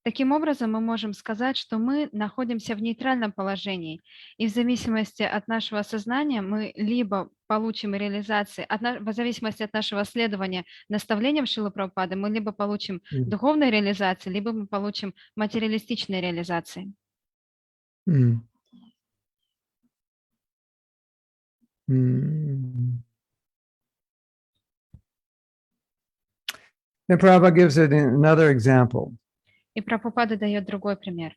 Таким образом, мы можем сказать, что мы находимся в нейтральном положении, и в зависимости от нашего сознания мы либо получим реализации, в зависимости от нашего следования наставлениям Шрилы Прабхупады, мы либо получим духовные реализации, либо мы получим материалистичные реализации. Mm. Mm. And Prabhupada gives it another example. И Прабхупада дает другой пример.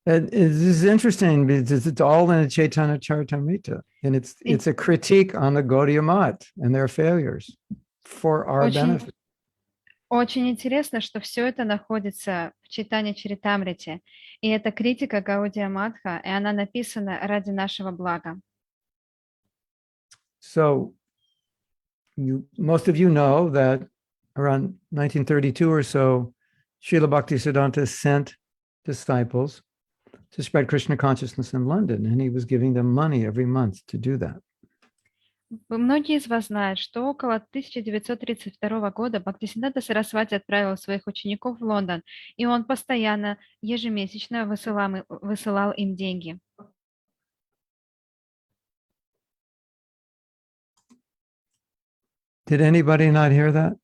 And this is interesting because it's all in the Chaitanya Charitamrita, and it's a critique on the Gaudiya Math and their failures for our benefit. Очень интересно, что все это находится в Чайтанья Чаритамрите, и это критика Гаудия Матха, и она написана ради нашего блага. So, most of you know that around 1932 or so, Srila Bhaktisiddhanta sent disciples to spread Krishna consciousness in London, and he was giving them money every month to do that. Многие из вас знают, что около 1932 года Бхактисиддханта Сарасвати отправил своих учеников в Лондон, и он постоянно, ежемесячно высылал им деньги. Did anybody not hear that?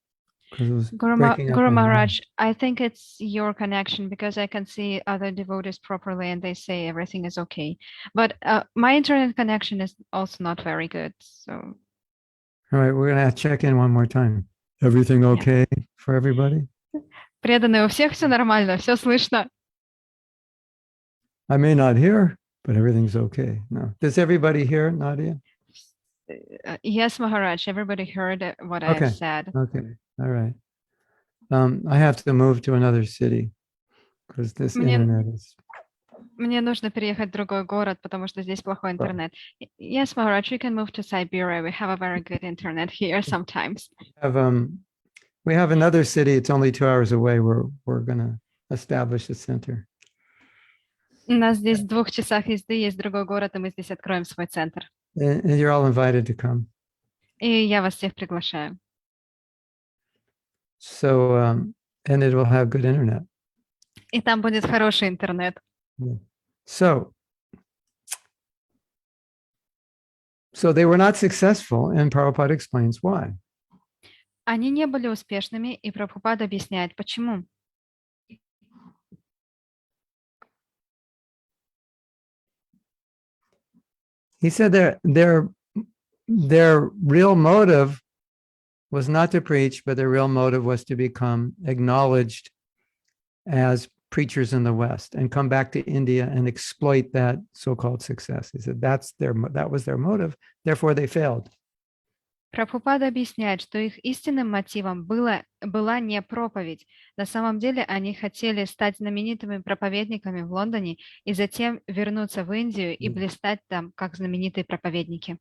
Guru Maharaj, I think it's your connection because I can see other devotees properly and they say everything is okay. But my internet connection is also not very good. So, all right, we're going to check in one more time. Everything okay for everybody? Преданные, у всех все нормально, все слышно. I may not hear, but everything's okay. No. Does everybody hear, Nadia? Yes, Maharaj, everybody heard what I said. Okay. All right. I have to move to another city because this internet is... Мне нужно переехать в другой город, потому что здесь плохой интернет. Yes, Maharaj, you can move to Siberia. We have a very good internet here sometimes. We have another city. It's only 2 hours away where we're going to establish a center. У нас здесь в 2 часах езды есть другой город, и мы здесь откроем свой центр. And you're all invited to come. И я вас всех приглашаю. So, and it will have good internet. И там будет хороший интернет. So they were not successful, and Prabhupada explains why. Они не были успешными, и Прабхупада объясняет, почему. He said their real motive was not to preach, but their real motive was to become acknowledged as preachers in the West and come back to India and exploit that so-called success. He said that was their motive. Therefore, they failed. Прабхупада объясняет, что их истинным мотивом была не проповедь. На самом деле они хотели стать знаменитыми проповедниками в Лондоне и затем вернуться в Индию и блистать там, как знаменитые проповедники.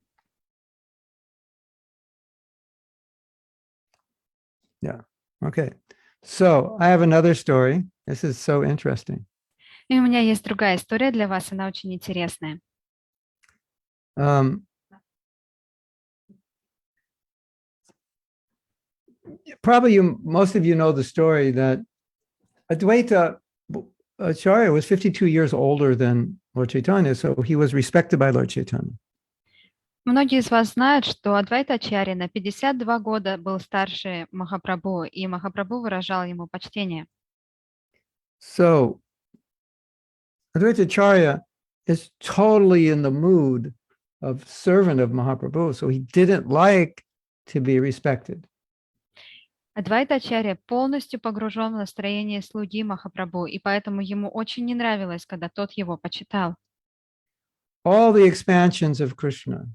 Yeah. Okay. So I have another story. This is so interesting. И у меня есть другая история для вас, она очень интересная. Probably most of you know the story that Advaita Acharya was 52 years older than Lord Chaitanya, so he was respected by Lord Chaitanya. Многие из вас знают, что Адвайта Ачарья на 52 года был старше Махапрабху, и Махапрабху выражал ему почтение. So Advaita Acharya is totally in the mood of servant of Mahaprabhu, so he didn't like to be respected. Адвайта Ачарья полностью погружен в настроение слуги Махапрабху, и поэтому ему очень не нравилось, когда тот его почитал. All the expansions of Krishna,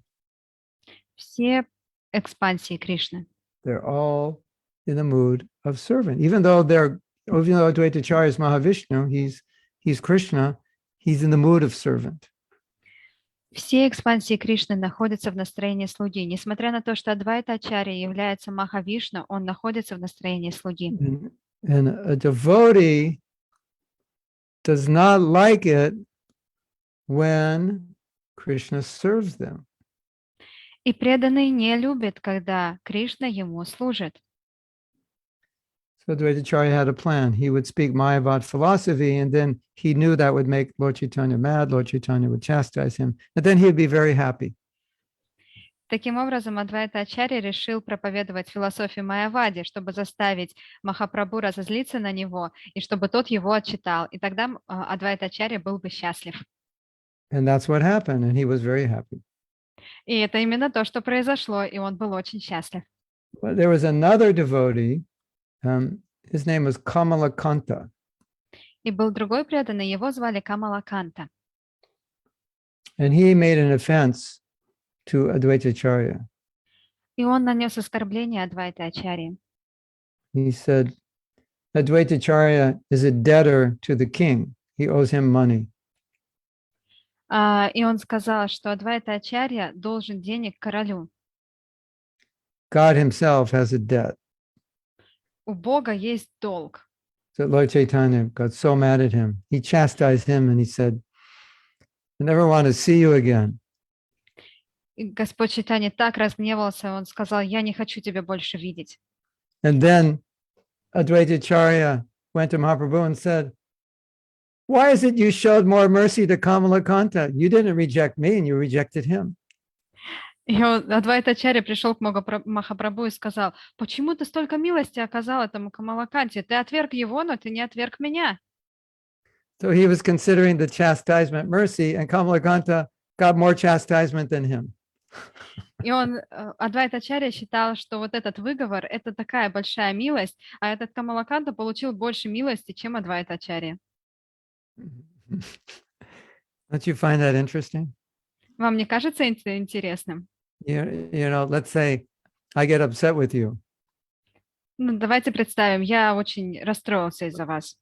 Все экспансии Кришны, they're all in the mood of servant. Even though Advaita Acharya is Mahavishnu, he's Krishna, he's in the mood of servant. все экспансии Кришны находятся в настроении слуги. Несмотря на то, что Адвайта Ачарья является Махавишну, он находится в настроении слуги. And a devotee does not like it when Krishna serves them. И преданный не любит, когда Кришна ему служит. So Advaita Acharya had a plan. He would speak Mayavad philosophy, and then he knew that would make Lord Chaitanya mad. Lord Chaitanya would chastise him, and then he'd be very happy. Таким образом, Адвайта Ачарья решил проповедовать философию Майявади, чтобы заставить Махапрабху разозлиться на него, и чтобы тот его отчитал. И тогда Адвайта Ачарья был бы счастлив. And that's what happened, and he was very happy. И это именно то, что произошло, и он был очень счастлив. But there was another devotee. His name was Kamalakanta. И был другой преданный, его звали Камалаканта. And he made an offense to Advaita Acharya. И он нанес оскорбление Адвайта Ачарьи. He said, Advaita Acharya is a debtor to the king. He owes him money. И он сказал, что Адвайта Ачарья должен денег королю. God himself has a debt. У Бога есть долг. So Lord Chaitanya got so mad at him. He chastised him and he said, I never want to see you again. И Господь Чайтанья так разгневался, он сказал, я не хочу тебя больше видеть. And then Advaita Acharya went to Mahaprabhu and said, why is it you showed more mercy to Kamalakanta? You didn't reject me and you rejected him. И Адвайта Ачарья пришел к Махапрабху и сказал, почему ты столько милости оказал этому Камалаканте? Ты отверг его, но ты не отверг меня. So he was considering the chastisement mercy, and Kamalakanta got more chastisement than him. И Адвайта Ачарья считал, что вот этот выговор – это такая большая милость, а этот Камалаканта получил больше милости, чем Адвайта Ачарья. Don't you find that interesting? Вам не кажется это интересным? You know, let's say I get upset with you, Ну, давайте представим, я очень расстроился из-за вас.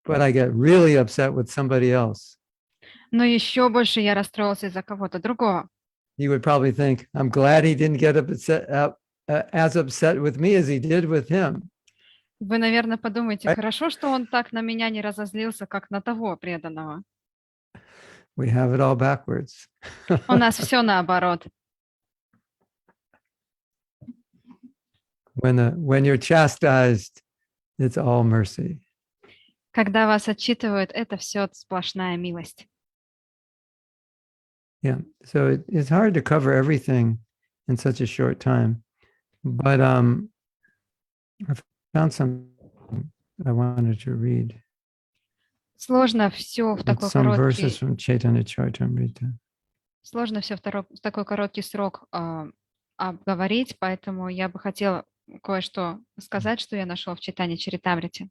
but I get really upset with somebody else. Но еще больше я расстроился из-за кого-то другого. You would probably think, I'm glad he didn't get as upset with me as he did with him. Вы, наверное, подумаете, хорошо, что он так на меня не разозлился, как на того преданного. We have it all backwards. У нас все наоборот. When you're chastised, it's all mercy. Когда вас отчитывают, это все сплошная милость. Yeah, so it's hard to cover everything in such a short time, but I found some I wanted to read. Сложно все в такой Some verses короткий. from Chaitanya Charitamrita. Сложно все в такой короткий срок обговорить, поэтому я бы хотела кое-что сказать, что я нашла в Чайтанья Чаритамрите.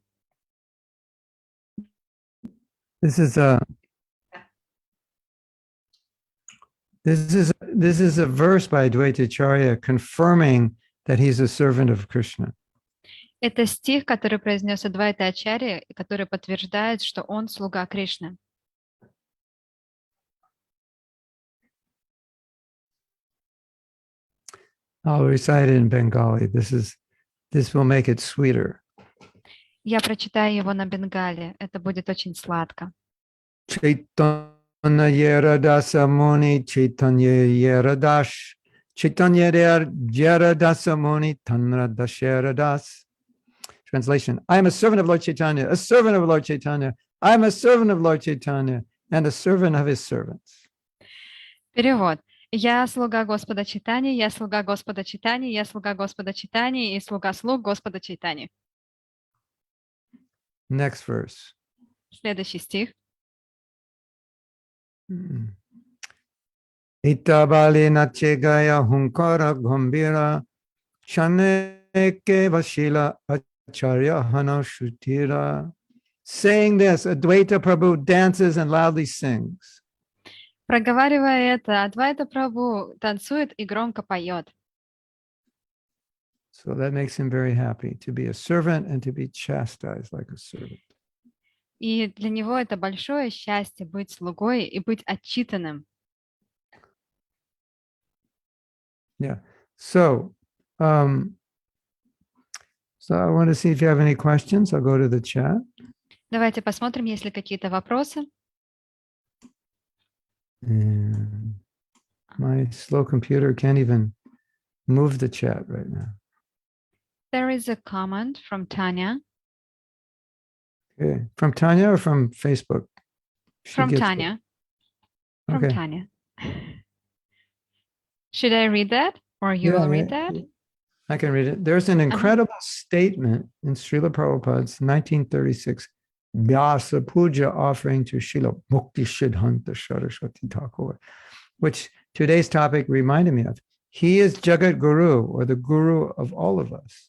This is This is a verse by Advaita Acharya confirming that he's a servant of Krishna. Это стих, который произнес Адвайта Ачарья, который подтверждает, что он слуга Кришны. I'll recite it in Bengali. This will make it sweeter. Я прочитаю его на бенгале. Это будет очень сладко. Chaitanya Yeradasa Muni Chaitanya Yeradash Chaitanya Yeradasa Muni Tanra Dasheradas. Translation: I am a servant of Lord Chaitanya, a servant of Lord Chaitanya. I am a servant of Lord Chaitanya and a servant of his servants. Перевод. Я слуга Господа Чайтаньи, я слуга Господа Чайтаньи, я слуга Господа Чайтаньи и слуга слуг Господа Чайтаньи. Next verse. Следующий стих. Itabali nachegaya hunkara gambira chaneke vashila acharya hanashutira. Saying this, Advaita Prabhu dances and loudly sings. Проговаривая это, Адвайта Прабху танцует и громко поет. So that makes him very happy to be a servant and to be chastised like a servant. И для него это большое счастье быть слугой и быть отчитанным. Yeah. So I want to see if you have any questions. I'll go to the chat. Давайте посмотрим, есть ли какие-то вопросы. And my slow computer can't even move the chat right now. There is a comment from Tanya. Okay. From Tanya or from Facebook? From Tanya. From Okay. Tanya. Should I read that or you will read that? I can read it. There's an incredible statement in Srila Prabhupada's 1936 Vyasa Puja offering to Srila Mukti Siddhanta Saraswati Thakur, which today's topic reminded me of. He is Jagat Guru, or the Guru of all of us.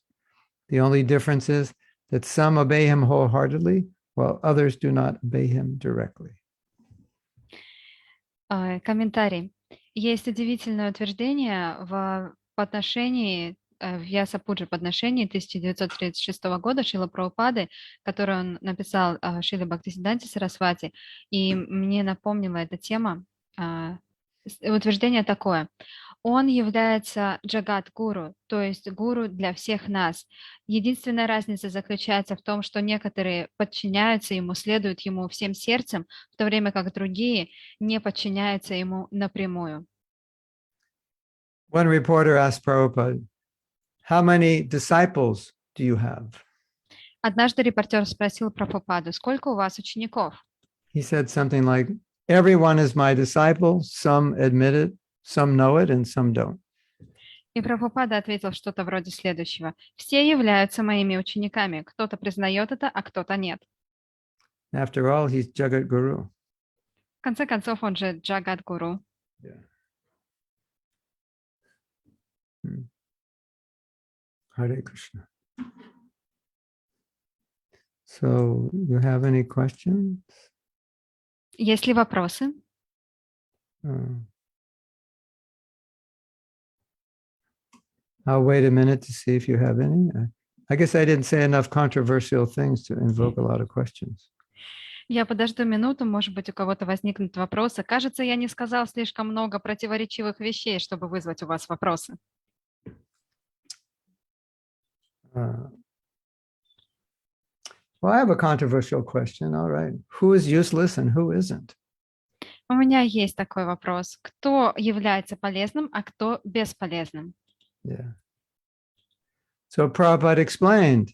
The only difference is that some obey him wholeheartedly, while others do not obey him directly. Комментарий. Есть удивительное утверждение по отношении Вьяса Пуджи, по отношению 1936 года Шрила Прабхупады, который он написал Шриле Бхактисиддханте Сарасвати, и мне напомнила эта тема. Утверждение такое. Он является джагат-гуру, то есть гуру для всех нас. Единственная разница заключается в том, что некоторые подчиняются ему, следуют ему всем сердцем, в то время как другие не подчиняются ему напрямую. One reporter asked Prabhupada, how many disciples do you have? Однажды репортер спросил Прабхупаду, сколько у вас учеников? He said something like, everyone is my disciple, some admit it, some know it, and some don't. И Прабхупада ответил что-то вроде следующего. Все являются моими учениками. Кто-то признает это, а кто-то нет. After all, he's Jagat Guru. В конце концов, он же Джагат-гуру. Yeah. Hare Krishna. So, you have any questions? Есть ли вопросы? I'll wait a minute to see if you have any. I guess I didn't say enough controversial things to invoke a lot of questions. Я подожду минуту, может быть, у кого-то возникнут вопросы. Кажется, я не сказал слишком много противоречивых вещей, чтобы вызвать у вас вопросы. Well, I have a controversial question. All right. Who is useless and who isn't? У меня есть такой вопрос. Кто является полезным, а кто бесполезным? Yeah. So Prabhupada explained,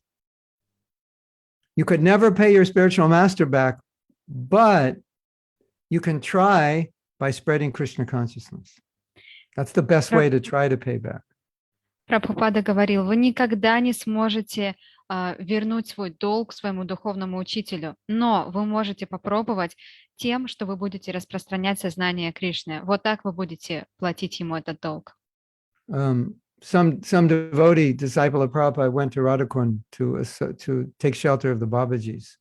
you could never pay your spiritual master back, but you can try by spreading Krishna consciousness. That's the best way to try to pay back. Прабхупада говорил, вы никогда не сможете вернуть свой долг своему духовному учителю, но вы можете попробовать тем, что вы будете распространять сознание Кришны. Вот так вы будете платить ему этот долг. Some devotee, disciple of Prabhupada, went to Radhakund to take shelter of the Babajis.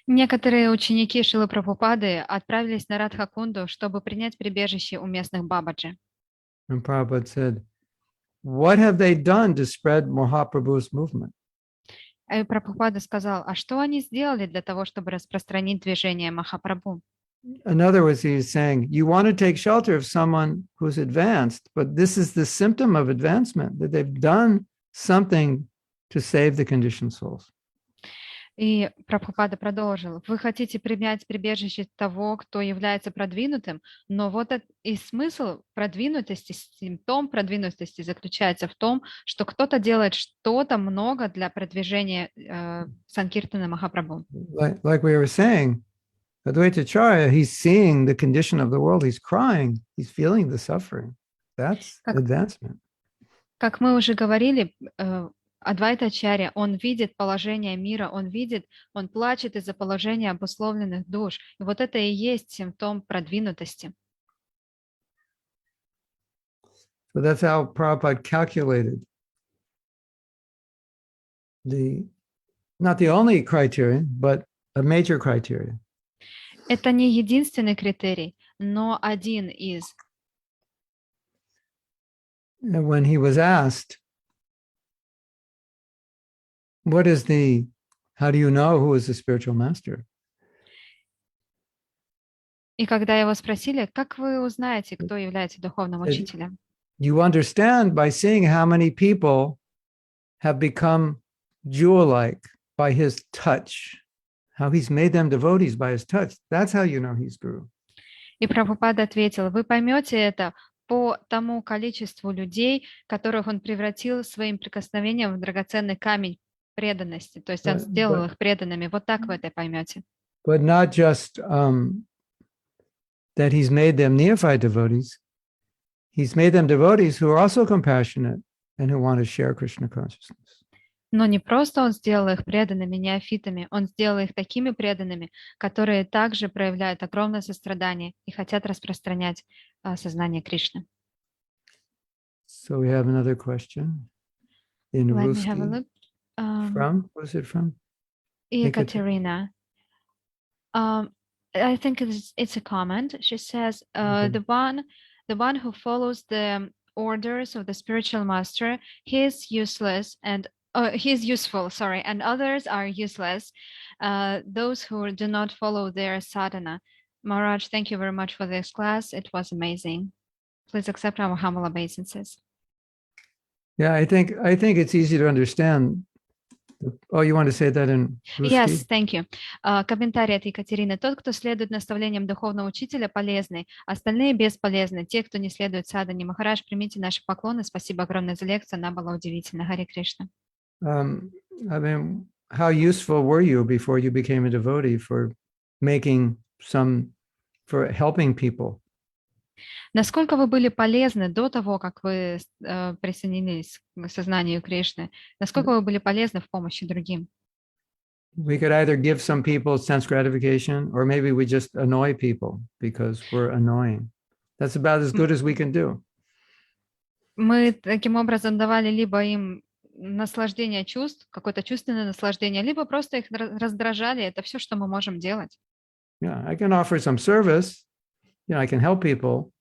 Некоторые ученики Шилы Прабхупады отправились на Радхакунду, чтобы принять прибежище у местных бабаджи. And Prabhupada said, what have they done to spread Mahaprabhu's movement? И Прабхупада сказал, а что они сделали для того, чтобы распространить движение Махапрабху? In other words, he's saying, you want to take shelter of someone who's advanced, but this is the symptom of advancement, that they've done something to save the conditioned souls. И Прабхупада продолжил, вы хотите принять прибежище того, кто является продвинутым, но вот и смысл продвинутости, симптом продвинутости заключается в том, что кто-то делает что-то много для продвижения Санкиртана Махапрабху. Like we were saying, Advaita Acharya, he's seeing the condition of the world, he's crying, he's feeling the suffering. That's advancement. Как мы уже говорили, Адвайта Ачарья, он видит положение мира, он плачет из-за положения обусловленных душ. И вот это и есть симптом продвинутости. So that's how Prabhupada calculated not the only criterion, but a major criteria. Это не единственный критерий, но один из. And when he was asked, how do you know who is the spiritual master? И когда его спросили, как вы узнаете, кто является духовным учителем? You understand by seeing how many people have become jewel-like by his touch, how he's made them devotees by his touch. That's how you know he's Guru. И Прабхупада ответил, вы поймете это по тому количеству людей, которых он превратил своим прикосновением в драгоценный камень преданности. То есть он сделал их преданными. Вот так вы это поймете. But not just that he's made them neophyte devotees. He's made them devotees who are also compassionate and who want to share Krishna consciousness. Но не просто он сделал их преданными неофитами, он сделал их такими преданными, которые также проявляют огромное сострадание и хотят распространять сознание Кришны. So we have another question in Let Ruski. me have a look. From? What is it from? Ekaterina. I think it's a comment. She says, Okay. the one who follows the orders of the spiritual master, he is useless and he's useful, sorry, and others are useless. Those who do not follow their sadhana. Maharaj, thank you very much for this class. It was amazing. Please accept our humble obeisances. Yeah, I think it's easy to understand. Oh, you want to say that in Ruski? Yes, thank you. Комментарий от Екатерины. Тот, кто следует наставлениям духовного учителя, полезный, остальные бесполезны. Те, кто не следует садхане. Махарадж, примите наши поклоны. Спасибо огромное за лекцию. Она была удивительна. Харе Кришна. I mean, how useful were you before you became a devotee for helping people? Насколько вы были полезны до того, как вы присоединились к сознанию Кришны? Насколько вы были полезны в помощи другим? We could either give some people sense gratification, or maybe we just annoy people because we're annoying. That's about as good as we can do. Мы таким образом давали либо им наслаждение чувств, какое-то чувственное наслаждение, либо просто их раздражали. Это все, что мы можем делать. Yeah, I can offer some service. I can help people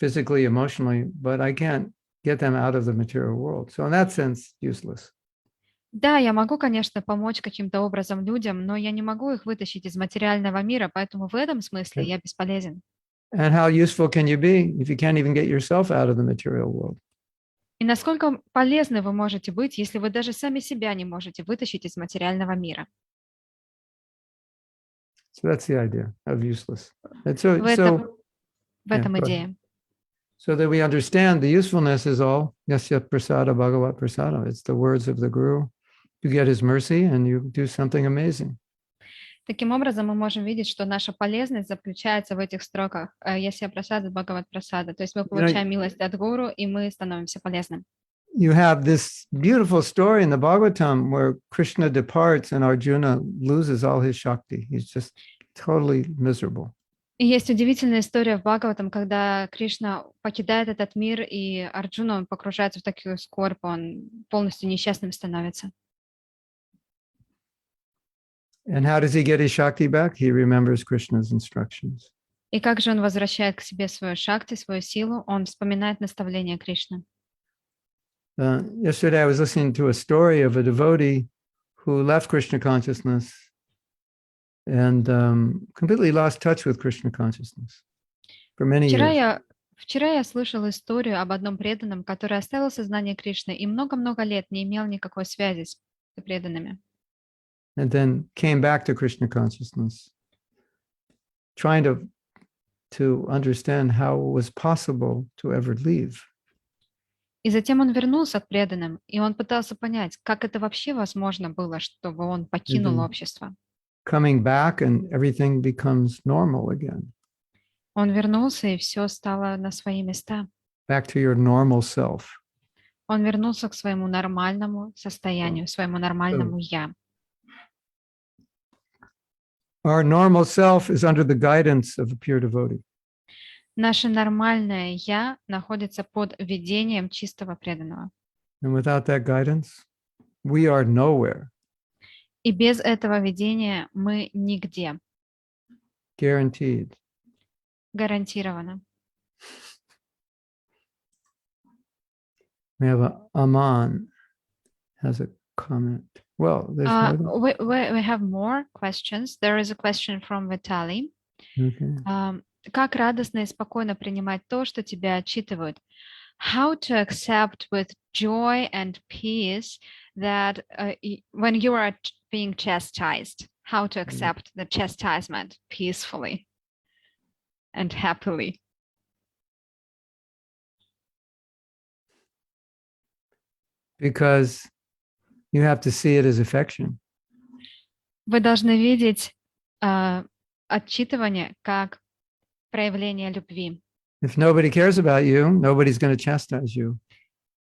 physically, emotionally, but I can't get them out of the material world. So in that sense, useless. Да, я могу, конечно, помочь каким-то образом людям, но я не могу их вытащить из материального мира, поэтому в этом смысле я бесполезен. And how useful can you be if you can't even get yourself out of the material world? И насколько полезны вы можете быть, если вы даже сами себя не можете вытащить из материального мира? So that's the idea of useless. And в этом идея. So that we understand the usefulness is all Yasya Prasada Bhagavat Prasada. It's the words of the Guru. You get his mercy and you do something amazing. Таким образом, мы можем видеть, что наша полезность заключается в этих строках Ясья Прасада Бхагават Прасада. То есть мы получаем милость от Гуру, и мы становимся полезным. You have this beautiful story in the Bhagavatam where Krishna departs and Arjuna loses all his Shakti. He's just totally miserable. И есть удивительная история в Бхагаватам, когда Кришна покидает этот мир, и Арджуна, он погружается в такую скорбь, он полностью несчастным становится. And how does he get his Shakti back? He remembers Krishna's instructions. И как же он возвращает к себе свою шакти, свою силу? Он вспоминает наставления Кришны. Yesterday, I was listening to a story of a devotee who left Krishna consciousness and completely lost touch with Krishna consciousness for many years. Вчера я слышал историю об одном преданном, который оставил сознание Кришны и много-много лет не имел никакой связи с преданными. And then came back to Krishna consciousness, trying to understand how it was possible to ever leave. И затем он вернулся к преданным, и он пытался понять, как это вообще возможно было, чтобы он покинул общество. Coming back and everything becomes normal again. Он вернулся, и все стало на свои места. Back to your normal self. Он вернулся к своему нормальному состоянию, своему нормальному «я». Our normal self is under the guidance of a pure devotee. Наше нормальное «я» находится под ведением чистого преданного. And without that guidance, we are nowhere. И без этого ведения мы нигде. Guaranteed. Гарантированно. We have Aman has a comment. Well, there's we have more questions. There is a question from Vitaly. Okay. Как радостно и спокойно принимать то, что тебя отчитывают? How to accept with joy and peace that when you are being chastised, how to accept the chastisement peacefully and happily? Because you have to see it as affection. Вы должны видеть отчитывание как проявление любви. If nobody cares about you, nobody's going to chastise you.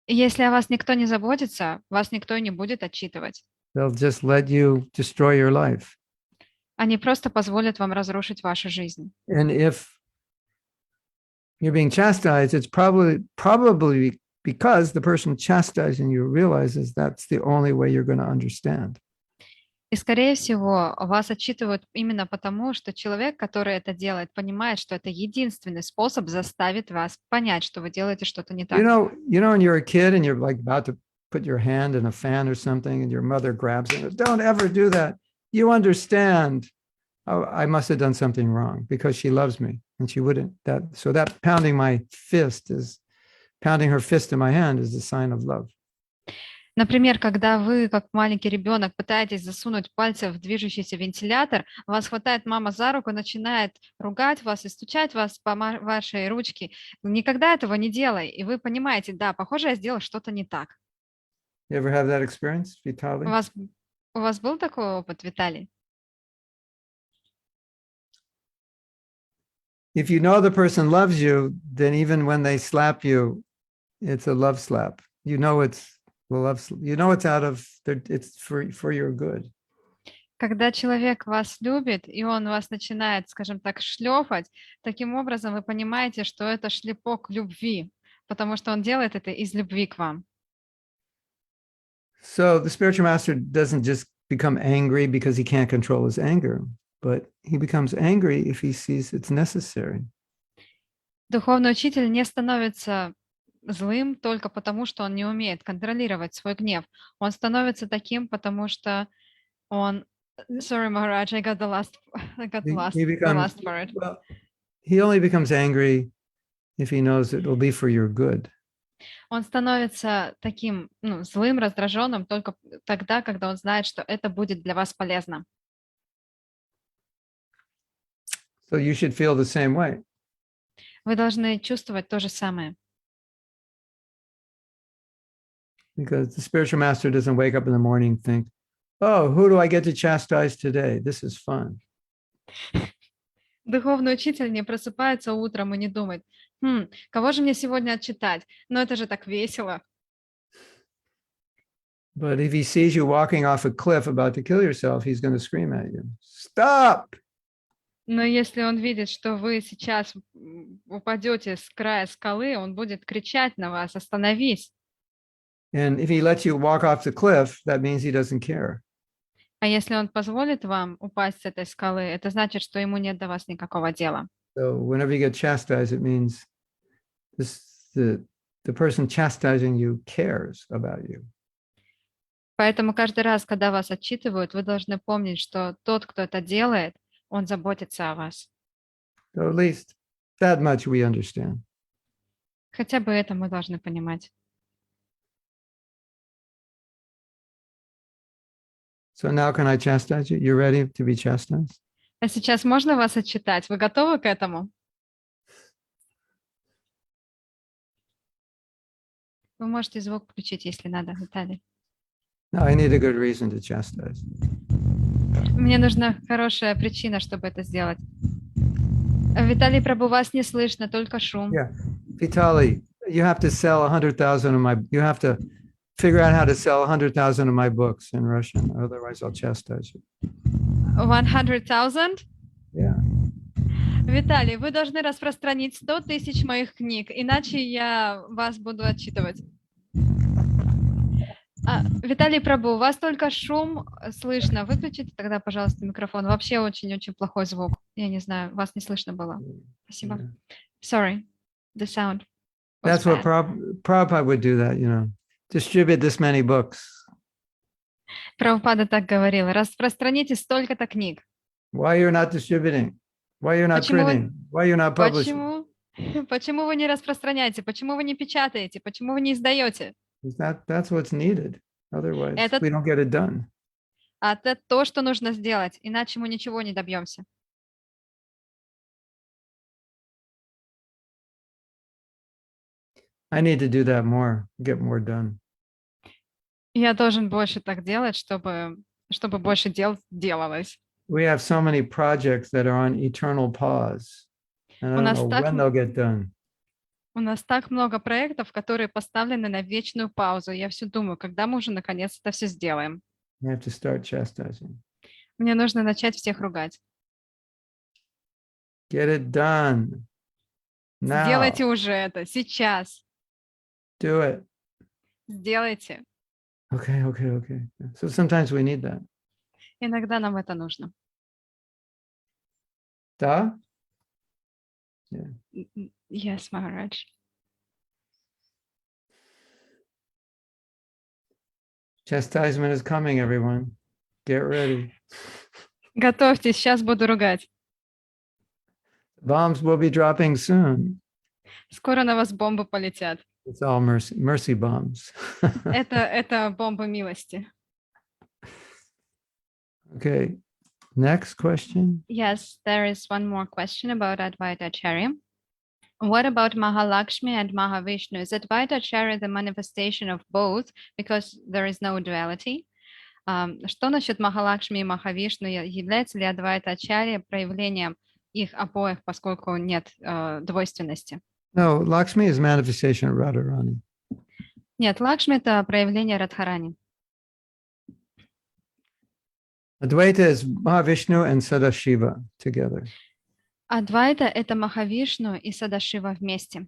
Если о вас никто не заботится, вас никто не будет отчитывать. They'll just let you destroy your life. Они просто позволят вам разрушить вашу жизнь. And if you're being chastised, it's probably because the person chastising you realizes that's the only way you're going to understand. И, скорее всего, вас отчитывают именно потому, что человек, который это делает, понимает, что это единственный способ заставить вас понять, что вы делаете что-то не так. You know, when you're a kid and you're like about to put your hand in a fan or something and your mother grabs it and goes, don't ever do that. You understand, oh, I must have done something wrong because she loves me and she wouldn't. So that pounding her fist in my hand is a sign of love. Например, когда вы, как маленький ребенок, пытаетесь засунуть пальцы в движущийся вентилятор, вас хватает мама за руку, начинает ругать вас и стучать вас по вашей ручке. Никогда этого не делай. И вы понимаете, да, похоже, я сделал что-то не так. You ever have that experience, Vitaly? У вас был такой опыт, Виталий? If you know the person loves you, then even when they slap you, it's a love slap. You know it's for your good. Когда человек вас любит, и он вас начинает, скажем так, шлепать, таким образом вы понимаете, что это шлепок любви, потому что он делает это из любви к вам. So the spiritual master doesn't just become angry because he can't control his anger, but he becomes angry if he sees it's necessary. Духовный учитель не становится злым только потому, что он не умеет контролировать свой гнев. Он становится таким, потому что он... Sorry, Maharaj, I got the last part. Well, he only becomes angry if he knows it will be for your good. Он становится таким, злым, раздраженным только тогда, когда он знает, что это будет для вас полезно. So you should feel the same way. Вы должны чувствовать то же самое. Because the spiritual master doesn't wake up in the morning and think, oh, who do I get to chastise today? This is fun. Духовный учитель не просыпается утром и не думает, кого же мне сегодня отчитать? Но это же так весело. But if he sees you walking off a cliff about to kill yourself, he's going to scream at you, stop! Но если он видит, что вы сейчас упадете с края скалы, он будет кричать на вас, остановись. And if he lets you walk off the cliff, that means he doesn't care. А если он позволит вам упасть с этой скалы, это значит, что ему нет до вас никакого дела. So whenever you get chastised, it means the person chastising you cares about you. Поэтому каждый раз, когда вас отчитывают, вы должны помнить, что тот, кто это делает, он заботится о вас. So at least that much we understand. Хотя бы это мы должны понимать. So now can I chastise you? You're ready to be chastised? А сейчас можно вас отчитать? Вы готовы к этому? Вы можете звук включить, если надо, Виталий. No, I need a good reason to chastise. Мне нужна хорошая причина, чтобы это сделать. Виталий Прабhu, вас не слышно, только шум. Yeah. Vitali, you have to sell 100,000 of my, you have to figure out how to sell 100,000 of my books in Russian. Otherwise I'll chastise you. 100,000? Yeah. Виталий, вы должны распространить 100 тысяч моих книг, иначе я вас буду отчитывать. Виталий Прабhu, у вас только шум слышно. Выключите тогда, пожалуйста, микрофон. Вообще очень-очень плохой звук. Я не знаю, вас не слышно было. Спасибо. Yeah. Sorry, the sound was That's what bad. Prabhupada would do that, you know, distribute this many books. Прабхупада так говорила. Распространите столько-то книг. Why you're not distributing? Why you're not Почему вы- printing? Why you're not publishing? Почему вы не распространяете? Почему вы не печатаете? Почему вы не издаете? That's what's needed. Otherwise, Это- we don't get it done. Это то, что нужно сделать, иначе мы ничего не добьемся. I need to do that more, get more done. Я должен больше так делать, чтобы больше дел делалось. We have so many projects that are on eternal pause, and I У don't нас know так when they'll get done. У нас так много проектов, которые поставлены на вечную паузу. Я все думаю, когда мы уже наконец это все сделаем. I have to start chastising. Мне нужно начать всех ругать. Get it done. Now. Сделайте уже это сейчас. Do it. Сделайте. Okay. So sometimes we need that. Иногда нам это нужно. Da? Yes, Maharaj. Chastisement is coming, everyone. Get ready. Готовьтесь, сейчас буду ругать. Bombs will be dropping soon. Скоро на вас бомбы полетят. It's all mercy bombs. Это бомба милости. Okay. Next question. Yes, there is one more question about Advaita Acharya. What about Mahalakshmi and Mahavishnu? Is Advaita Acharya the manifestation of both because there is no duality? Что насчет Махалакшми и Махавишну? Является ли Адвайта Ачарья проявлением их обоих, поскольку нет двойственности? No, Lakshmi is manifestation of Radharani. Нет, Лакшми — это проявление Радхарани. Advaita is Mahavishnu and Sadashiva together. Адвайта — это Махавишну и Садашива вместе.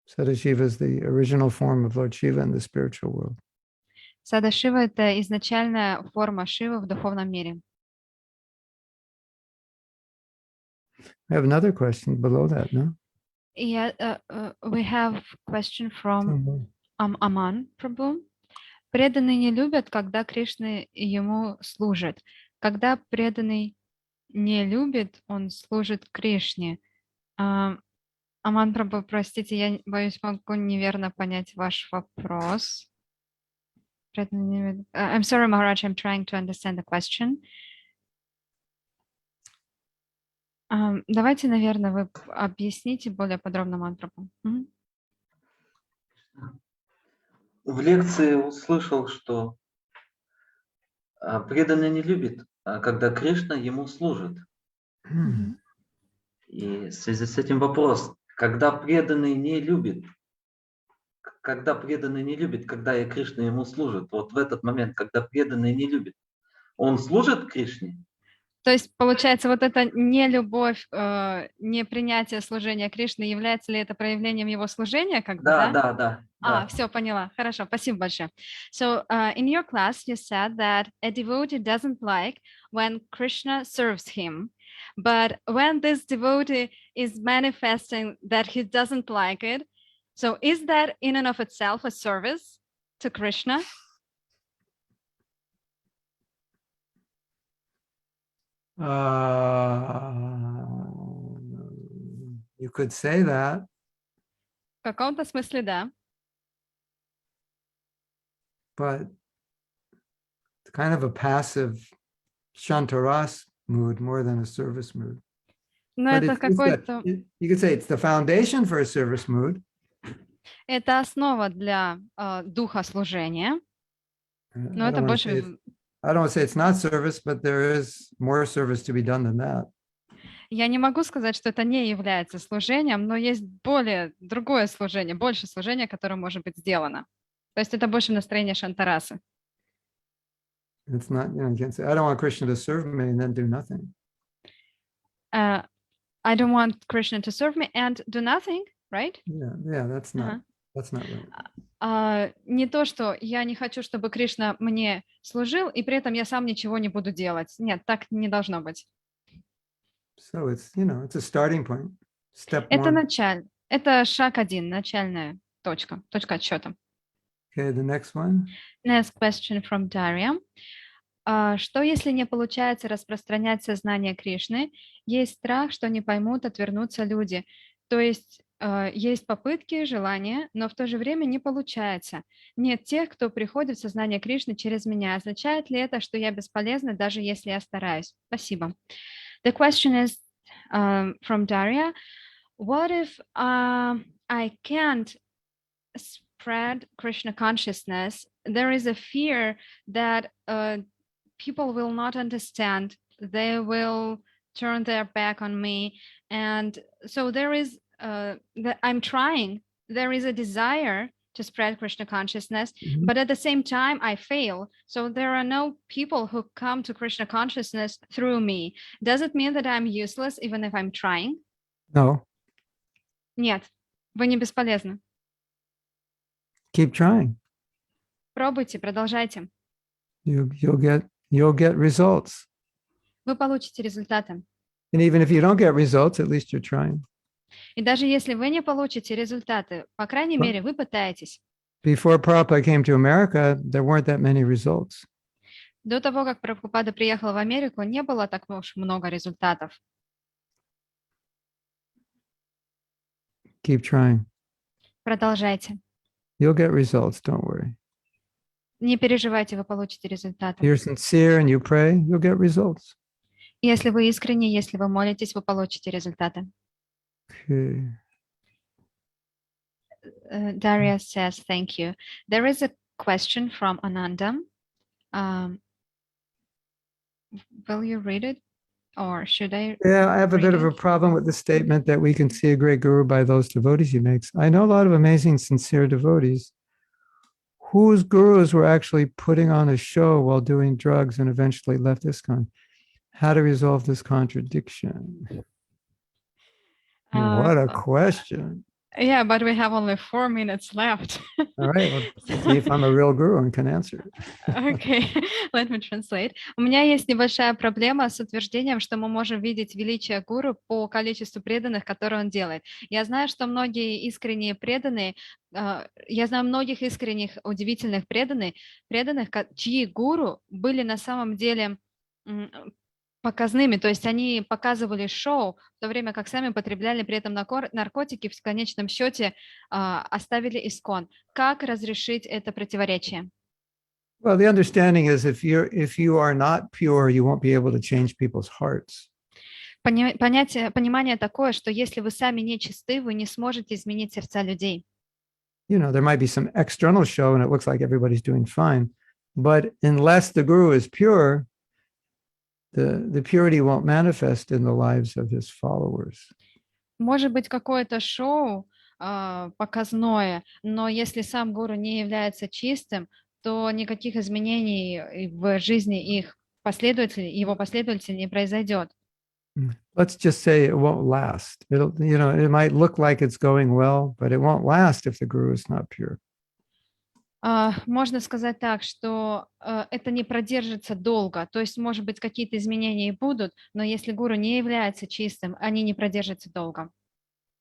Sadashiva is the original form of Lord Shiva in the spiritual world. Садашива — это изначальная форма Шивы в духовном мире. I have another question below that, no? We have question from Aman Prabhu. Преданные не любят, когда Кришна ему служит. Когда преданный не любит, он служит Кришне. Аман Прабhu, простите, я боюсь, могу неверно понять ваш вопрос. I'm sorry, Maharaj, I'm trying to understand the question. Давайте, наверное, вы объясните более подробно, Аман Прабhu. В лекции услышал, что преданный не любит, когда Кришна ему служит. И в связи с этим вопрос, когда преданный не любит, когда и Кришна ему служит, вот в этот момент, когда преданный не любит, он служит Кришне? То есть, получается, вот эта нелюбовь, непринятие служения Кришны, является ли это проявлением его служения, как бы, Да, да? да, да, да. Все, поняла. Хорошо, спасибо большое. So, in your class, you said that a devotee doesn't like when Krishna serves him, but when this devotee is manifesting that he doesn't like it, so is that in and of itself a service to Krishna? You could say that, В каком-то смысле, да. but it's kind of a passive shantaras mood more than a service mood. Но But это it's that, какой-то, you could say it's the foundation for a service mood. это основа для духа служения, но I это don't want to больше, say I don't want to say it's not service, but there is more service to be done than that. я не могу сказать, что это не является служением, но есть более другое служение, больше служения, которое может быть сделано. То есть это больше настроение шантарасы. It's not, you can't say, I don't want Krishna to serve me and then do nothing. I don't want Krishna to serve me and do nothing, right? Yeah, that's Ага. not right. Не то, что я не хочу, чтобы Кришна мне служил, и при этом я сам ничего не буду делать. Нет, так не должно быть. So it's, it's a starting point. Step Это one. это шаг один, начальная точка отсчета. Okay, the next one. Next question from Daria. Что, если не получается распространять сознание Кришны? Есть страх, что не поймут, отвернутся люди. То есть есть попытки, желания, но в то же время не получается. Нет тех, кто приходит в сознание Кришны через меня. Означает ли это, что я бесполезна, даже если я стараюсь? Спасибо. The question is from Daria. What if I can't spread Krishna consciousness? There is a fear that people will not understand. They will turn their back on me. And so there is, I'm trying, there is a desire to spread Krishna consciousness, but at the same time, I fail. So there are no people who come to Krishna consciousness through me. Does it mean that I'm useless even if I'm trying? No. Нет, вы не бесполезны. Keep trying. Пробуйте, продолжайте. You'll get results. Вы получите результаты. And even if you don't get results, at least you're trying. И даже если вы не получите результаты, по крайней мере, вы пытаетесь. Before Prabhupada came to America, there weren't that many results. До того, как Прабхупада приехал в Америку, не было так уж много результатов. Keep trying. Продолжайте. You'll get results, don't worry. Не переживайте, вы получите результаты. If you're sincere and you pray, you'll get results. Если вы искренне, если вы молитесь, вы получите результаты. Okay. Daria says, thank you. There is a question from Ananda. Will you read it? Or should I? Yeah, I have a bit of a problem with the statement that we can see a great guru by those devotees he makes. I know a lot of amazing, sincere devotees whose gurus were actually putting on a show while doing drugs and eventually left ISKCON. How to resolve this contradiction? What a question. Yeah, but we have only 4 minutes left. All right, let's see if I'm a real guru and can answer it. Okay, let me translate. У меня есть небольшая проблема с утверждением, что мы можем видеть величие гуру по количеству преданных, которые он делает. Я знаю, что многие искренние преданные, я знаю многих искренних, удивительных преданных, чьи гуру были на самом деле показными, то есть они показывали шоу, в то время как сами потребляли при этом наркотики, в конечном счете оставили ISKCON. Как разрешить это противоречие? Well, the understanding is if you are not pure, you won't be able to change people's hearts. Понимание такое, что если вы сами не чисты, вы не сможете изменить сердца людей. There might be some external show and it looks like everybody's doing fine, but unless the guru is pure, the purity won't manifest in the lives of his followers. Может быть, какое-то шоу показное, но если сам гуру не является чистым, то никаких изменений в жизни их его последователь не произойдет. Let's just say it won't last. It might look like it's going well, but it won't last if the guru is not pure. Можно сказать так, что это не продержится долго. То есть, может быть, какие-то изменения и будут, но если гуру не является чистым, они не продержатся долго.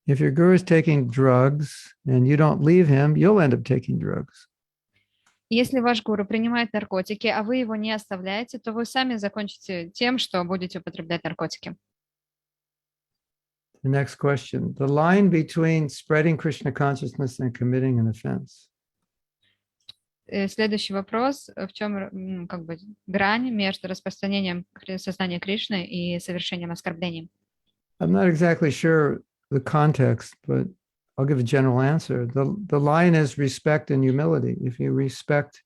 If your guru is taking drugs and you don't leave him, you'll end up taking drugs. Если ваш гуру принимает наркотики, а вы его не оставляете, то вы сами закончите тем, что будете употреблять наркотики. The next question, the line between spreading Krishna consciousness and committing an offense. Следующий вопрос, в чем как бы грань между распространением сознания Кришны и совершением оскорблений? I'm not exactly sure the context, but I'll give a general answer. The line is respect and humility. If you respect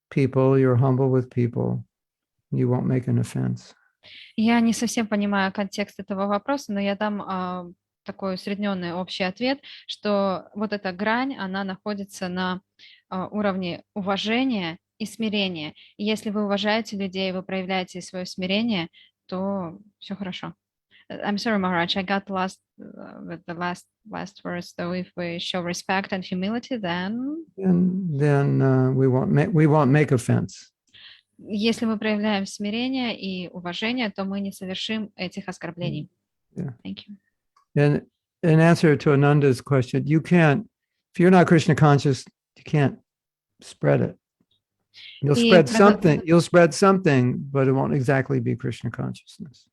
people, you're humble with people, you won't make an offense. Я не совсем понимаю контекст этого вопроса, но я дам такой усредненный общий ответ, что вот эта грань, она находится на уровне уважения и смирения. И если вы уважаете людей, вы проявляете свое смирение, то все хорошо. I'm sorry, Maharaj, I got lost with the last verse. So if we show respect and humility, then we won't make offense. Если мы проявляем смирение и уважение, то мы не совершим этих оскорблений. Yeah. Thank you. And in answer to Ananda's question, you can't, if you're not Krishna conscious, you can't spread it. You'll spread something, but it won't exactly be Krishna consciousness.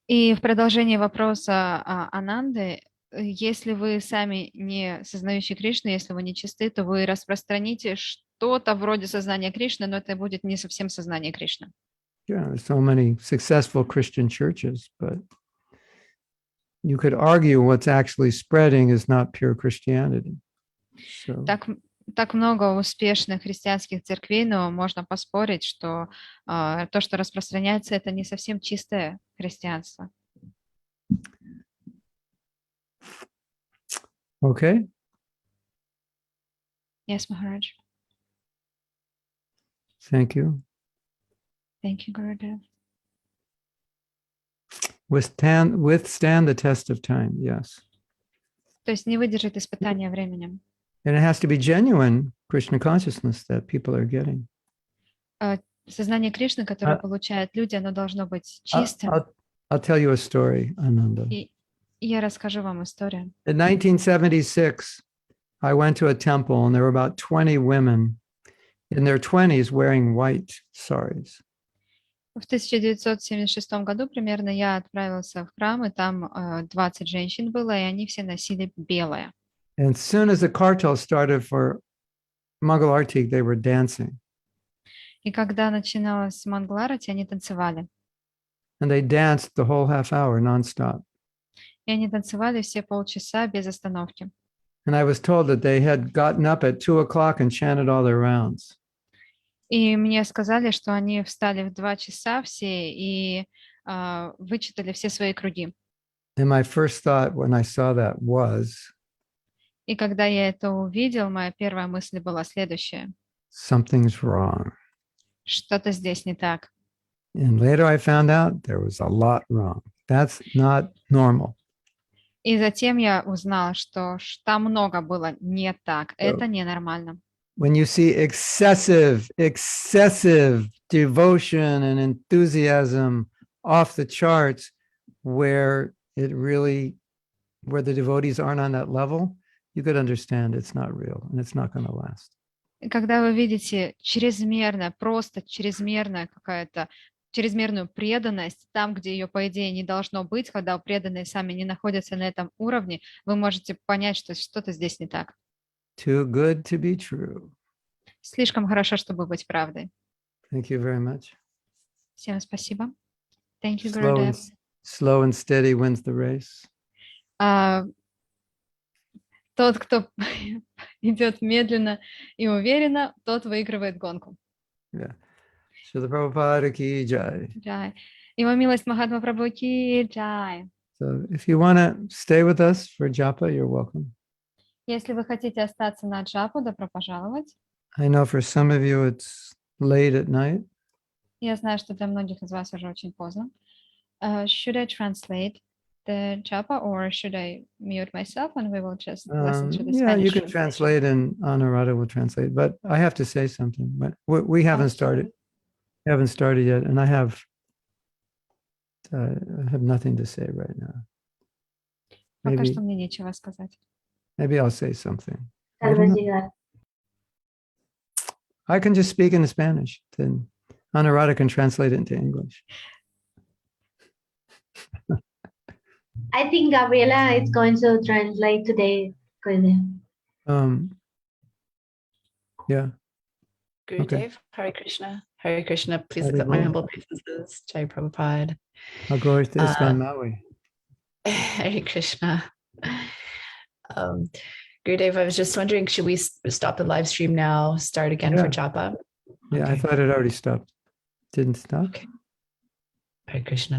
И в продолжении вопроса Ананды, если вы сами не сознающие Кришну, если вы не чисты, то вы распространите что-то вроде сознания Кришны, но это будет не совсем сознание Кришны. Yeah, there's so many successful Christian churches, but you could argue what's actually spreading is not pure Christianity. So. Так много успешных христианских церквей, но можно поспорить, что то, что распространяется, это не совсем чистое христианство. Okay. Yes, Maharaj. Thank you. Thank you, Gurudev. Withstand the test of time, yes. То есть не выдержит испытания временем. And it has to be genuine Krishna consciousness that people are getting. Сознание Кришны, которое получают люди, оно должно быть чистым. I'll tell you a story, Ananda. И я расскажу вам историю. In 1976, I went to a temple and there were about 20 women in their 20s wearing white saris. В 1976 году примерно я отправился в храм, и там 20 женщин было, и они все носили белое. And as soon as the kartal started for Mangal Arati, they were dancing. И когда начиналась Мангаларати, они танцевали. And they danced the whole half hour nonstop. И они танцевали все полчаса без остановки. And I was told that they had gotten up at 2 o'clock and chanted all their rounds. И мне сказали, что они встали в 2 часа все и вычитали все свои круги. And my first thought when I saw that was, И когда я это увидел, моя первая мысль была следующая. Something's wrong. Что-то здесь не так. And later I found out there was a lot wrong. That's not normal. И затем я узнала, что там много было не так. Это ненормально. When you see excessive devotion and enthusiasm off the charts where the devotees aren't on that level, you could understand it's not real and it's not going to last. Когда вы видите чрезмерную преданность там, где ее, по идее, не должно быть, когда преданные сами не находятся на этом уровне, вы можете понять, что что-то здесь не так. Too good to be true. Слишком хорошо, чтобы быть правдой. Thank you very much. Всем спасибо. Thank you, Gurudev. Slow and steady wins the race. Тот, кто идет медленно и уверенно, тот выигрывает гонку. Yeah. Srila Prabhupada ki jai. Джай. Его милость Махатма Прабху ки джай. So if you want to stay with us for japa, you're welcome. Если вы хотите остаться на джапу, добро пожаловать. I know for some of you it's late at night. Я знаю, что для многих из вас уже очень поздно. Should I translate the japa or should I mute myself and we will just listen to the Yeah, Spanish you can translation? translate and Anuradha will translate, but I have to say something, but we haven't started yet. And I have nothing to say right now. Пока что мне нечего сказать. Maybe I'll say something. I Tal don't vez know. llegar. I can just speak in Spanish, then Anuradha can translate it into English. I think Gabriela is going to translate today. Gurudev. Yeah. Gurudev, Okay. Hare Krishna. Hare Krishna, please Hare accept my Bol. humble obeisances. Jai Prabhupada. Glory to Iskan Maui. Hare Krishna. Gurudev, I was just wondering, should we stop the live stream now, start again for Yeah. japa? Yeah, I Okay. thought it already stopped. Didn't stop? Okay. Hare Krishna.